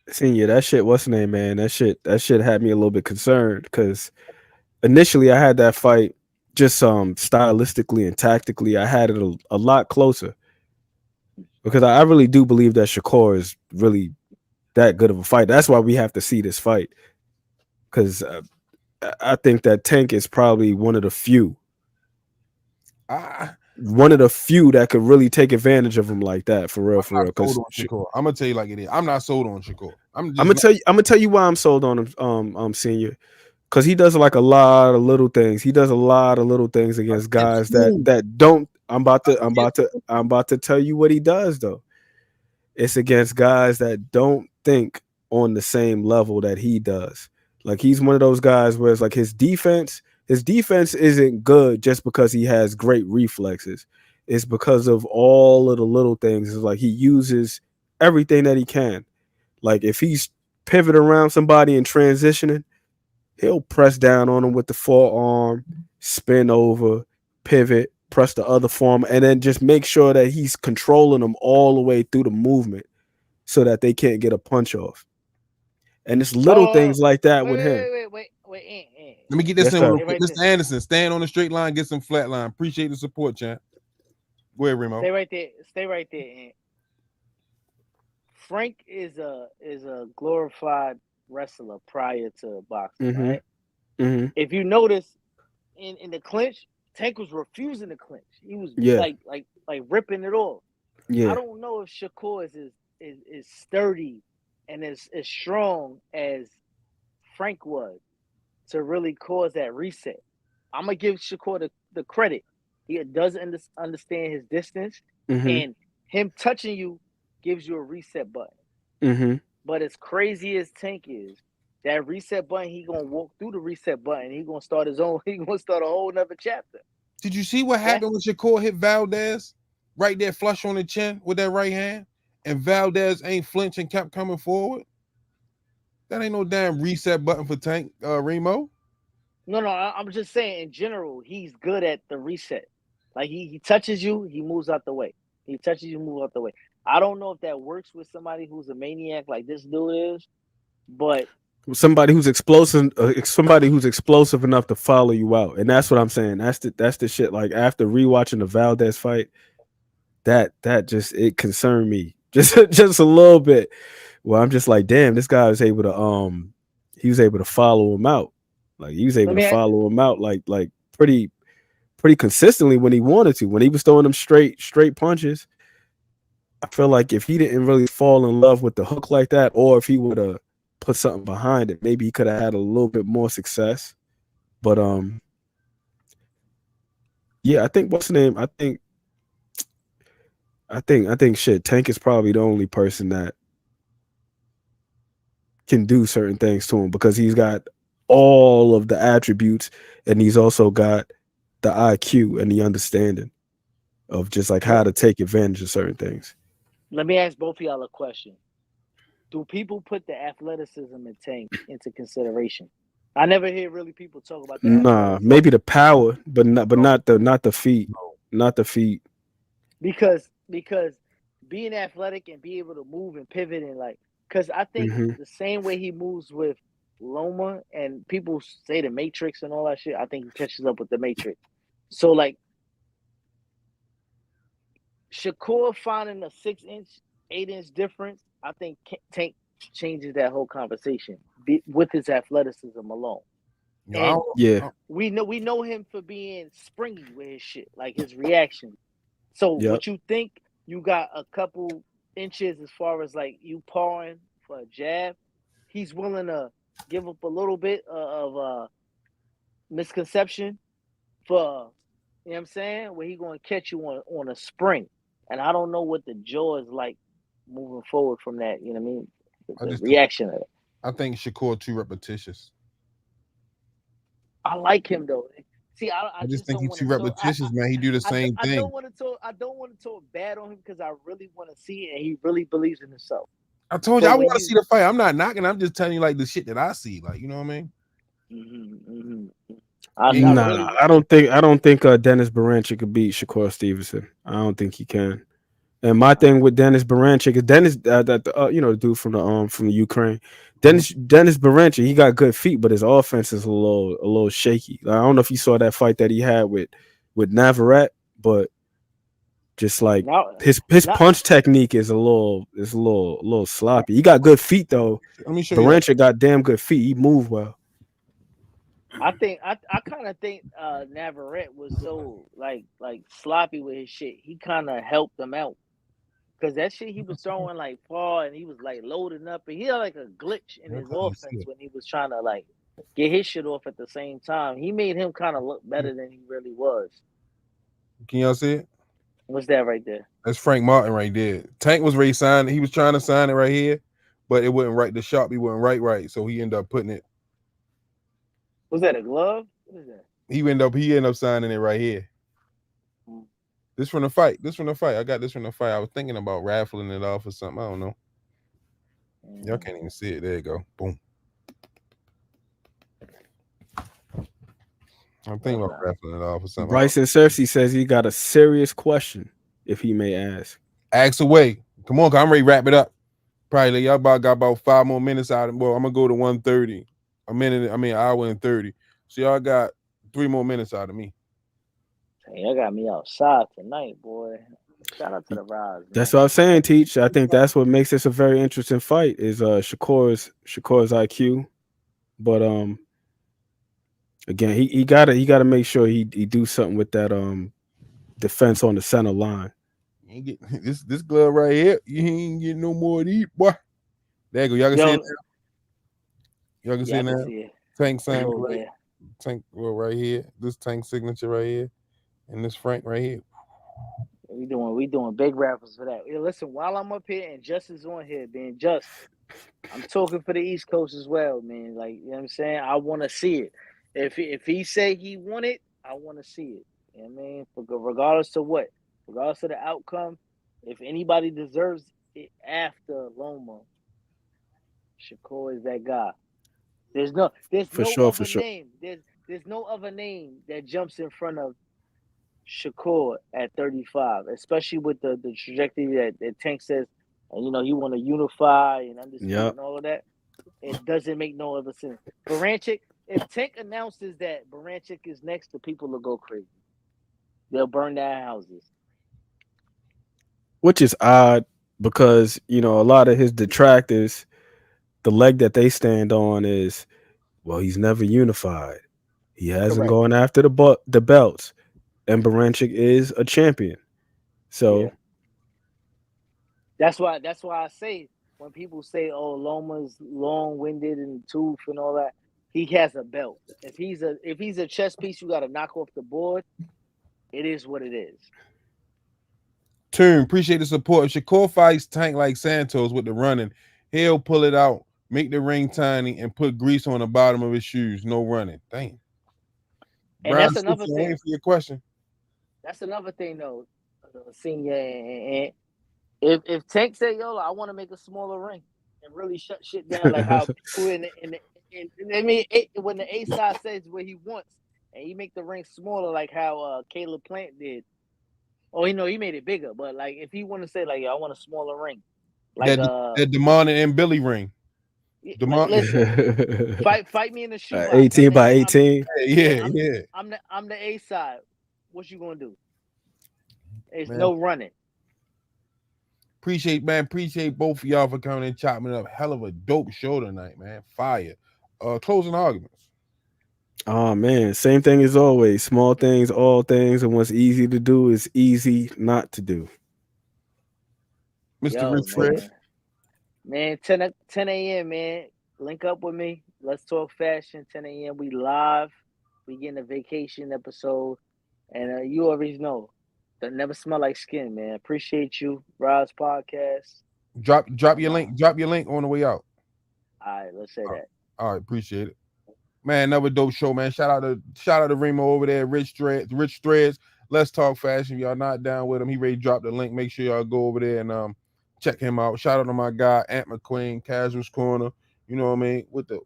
Senior, that shit, what's the name, man? That shit had me a little bit concerned because initially I had that fight just stylistically and tactically, I had it a lot closer because I really do believe that Shakur is really that good of a fight. That's why we have to see this fight because I think that Tank is probably one of the few that could really take advantage of him like that for real. Because I'm gonna tell you like it is. I'm not sold on Shakur. I'm gonna tell you why I'm sold on him, Senior. Because he does like a lot of little things. He does a lot of little things against guys that don't. I'm about to tell you what he does though. It's against guys that don't think on the same level that he does. Like he's one of those guys where it's like his defense isn't good just because he has great reflexes. It's because of all of the little things. It's like he uses everything that he can. Like if he's pivoting around somebody and transitioning, he'll press down on him with the forearm, spin over, pivot, press the other forearm, and then just make sure that he's controlling them all the way through the movement so that they can't get a punch off. And it's little things like that with him. Wait. Let me get this in real quick. Mr. Anderson, stand on the straight line, get some flat line. Appreciate the support, champ. Go ahead, Remo. Stay right there. Ant. Frank is a glorified wrestler prior to boxing, right? Mm-hmm. If you notice in the clinch, Tank was refusing to clinch. He was like ripping it off. Yeah. I don't know if Shakur is sturdy and as strong as Frank was to really cause that reset. I'm gonna give Shakur the credit. He doesn't understand his distance, and him touching you gives you a reset button. Mm-hmm. But as crazy as Tank is, that reset button, he gonna walk through the reset button. He gonna start his own. He gonna start a whole nother chapter. Did you see what happened when Shakur hit Valdez right there, flush on the chin with that right hand, and Valdez ain't flinching, kept coming forward? That ain't no damn reset button for Tank, Remo. No, I'm just saying in general, he's good at the reset. Like he touches you, he moves out the way. He touches you, move out the way. I don't know if that works with somebody who's a maniac like this dude is, but somebody who's explosive enough to follow you out, and that's what I'm saying. That's the shit. Like after rewatching the Valdez fight, that just it concerned me just a little bit. Well, I'm just like, damn, this guy was able to follow him out. Like he was able to follow him out like pretty consistently when he wanted to. When he was throwing them straight punches, I feel like if he didn't really fall in love with the hook like that, or if he would have put something behind it, maybe he could have had a little bit more success. But yeah, I think what's the name? I think shit. Tank is probably the only person that can do certain things to him because he's got all of the attributes and he's also got the IQ and the understanding of just like how to take advantage of certain things. Let me ask both of y'all a question. Do people put the athleticism in Tank into consideration? I never hear really people talk about that. Nah, maybe the power, but not the feet. Not the feet. Because being athletic and be able to move and pivot and like, because I think the same way he moves with Loma and people say the Matrix and all that shit, I think he catches up with the Matrix. So like Shakur finding a 6-inch, 8-inch difference, I think Tank changes that whole conversation with his athleticism alone. And we know him for being springy with his shit, like his reaction. So what you think you got a couple inches as far as like you pawing for a jab, he's willing to give up a little bit of misconception for, you know what I'm saying, where he gonna catch you on a sprint. And I don't know what the jaw is like moving forward from that, you know what I mean? The reaction of it. I think Shakur too repetitious. I like him though. See, I just think don't he's want too to talk. repetitious, man. He do the same I thing. don't want to talk. I don't want to talk bad on him because I really want to see it, and he really believes in himself. I told you I want to see the fight. I'm not knocking. I'm just telling you like the shit that I see. Like, you know what I mean? I don't think Dennis Baranchik could beat Shakur Stevenson. I don't think he can. And my thing with Dennis Baranchik is Dennis, the dude from the Ukraine. Dennis Baranchik, he got good feet, but his offense is a little shaky. Like, I don't know if you saw that fight that he had with Navarrete, but just like his punch technique is a little sloppy. He got good feet though. Let me show Baranchik got damn good feet. He moved well. I kind of think Navarrete was so like sloppy with his shit. He kind of helped him out because that shit he was throwing like far and he was like loading up and he had like a glitch in his offense when he was trying to like get his shit off at the same time. He made him kind of look better than he really was. Can y'all see it? What's that right there? That's Frank Martin right there. Tank was ready signed. He was trying to sign it right here, but it wasn't right. The Sharpie wasn't right. So he ended up putting it. Was that a glove? What is that? He ended up signing it right here. This from the fight. I got this from the fight. I was thinking about raffling it off or something. I don't know. Y'all can't even see it. There you go. Boom. I'm thinking about raffling it off or something. Bryson Cersei says he got a serious question, if he may ask. Ask away. Come on, I'm ready to wrap it up. Probably y'all got about 5 more minutes out of it. Well, I'm gonna go to 1:30. An hour and 30. So y'all got 3 more minutes out of me. Hey, y'all got me outside tonight, boy. Shout out to the Rize. That's what I'm saying, Teach. I think that's what makes this a very interesting fight is Shakur's IQ. But again, he gotta make sure he do something with that defense on the center line. You ain't get this glove right here. You ain't getting no more of these, boy. There you go. Y'all can see it now. Y'all can see it now. Tank sign right. Tank right here. This Tank signature right here, and this Frank right here. We doing big rappers for that. Yeah, listen, while I'm up here and Just is on here, being Just, I'm talking for the East Coast as well, man. Like, you know what I'm saying? I want to see it. If he say he want it, I want to see it. You know what I mean? Regardless of what, regardless of the outcome, if anybody deserves it after Loma, Shakur is that guy. There's no other name. There's no other name that jumps in front of Shakur at 35, especially with the trajectory that Tank says, and he want to unify and understand and all of that. It doesn't make no other sense. Baranchik, if Tank announces that Baranchik is next, the people will go crazy. They'll burn their houses. Which is odd because, a lot of his detractors, the leg that they stand on is, well, he's never unified. He hasn't gone after the belts. And Baranchik is a champion. So that's why I say when people say, "Oh, Loma's long-winded and tooth and all that," he has a belt. If he's a chess piece, you got to knock off the board. It is what it is. Turn, appreciate the support. If Shakur fights Tank like Santos with the running, he'll pull it out, make the ring tiny, and put grease on the bottom of his shoes. No running. Damn. And that's another thing. Waiting for your question. That's another thing, though, Senior. And if Tank say, "Yo, I want to make a smaller ring and really shut shit down," like how people when the A side says what he wants, and he make the ring smaller, like how Caleb Plant did. Oh, he made it bigger, but like if he want to say like, "Yo, I want a smaller ring," like that Damon and Billy ring. Like, listen, fight me in the shoebox. 18 by 18. Yeah. I'm the A side. What you gonna do? There's no running. Appreciate both of y'all for coming and chopping it up. Hell of a dope show tonight, man. Fire. Closing arguments. Oh man, same thing as always. Small things, all things, and what's easy to do is easy not to do. Mr. Rich Fred. Man, 10 a.m., man. Link up with me. Let's talk fashion. 10 a.m. We live. We getting a vacation episode, and you already know that never smell like skin, man. Appreciate you, Rize Podcast. Drop your link. Drop your link on the way out. All right, let's say that. All right, appreciate it, man. Another dope show, man. Shout out to Remo over there, Rich Threads. Let's talk fashion. If y'all not down with him, he ready to drop the link. Make sure y'all go over there and check him out. Shout out to my guy Ant McQueen, Casuals Corner. You know what I mean? With the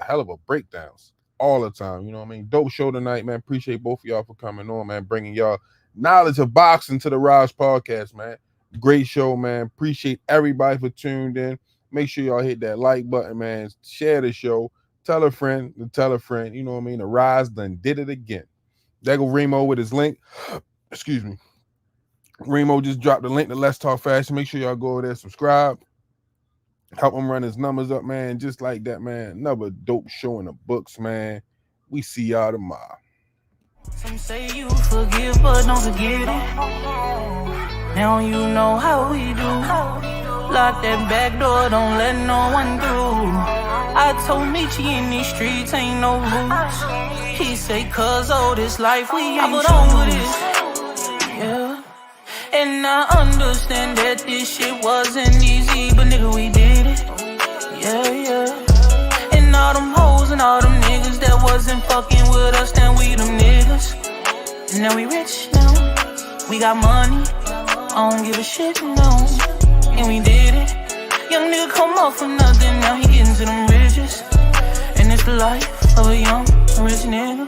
hell of a breakdowns all the time. You know what I mean? Dope show tonight, man. Appreciate both of y'all for coming on, man. Bringing y'all knowledge of boxing to the Rize Podcast, man. Great show, man. Appreciate everybody for tuned in. Make sure y'all hit that like button, man. Share the show. Tell a friend to tell a friend. You know what I mean? The Rize done did it again. There go Remo with his link. Excuse me. Remo just dropped the link to Let's Talk Fashion. Make sure y'all go over there, subscribe. Help him run his numbers up, man. Just like that, man. Another dope show in the books, man. We see y'all tomorrow. Some say you forgive, but don't forget it. Now you know how we do. Lock that back door, don't let no one through. I told Michi in these streets ain't no rules. He say, cause all this life we ain't put on with it. Yeah. And I understand that this shit wasn't easy, but nigga, we did it. Yeah, yeah. And all them hoes and all them niggas that wasn't fucking with us, then we them niggas. And now we rich now. We got money. I don't give a shit, no. And we did it. Young nigga come up from nothing, now he getting to them riches. And it's the life of a young rich nigga.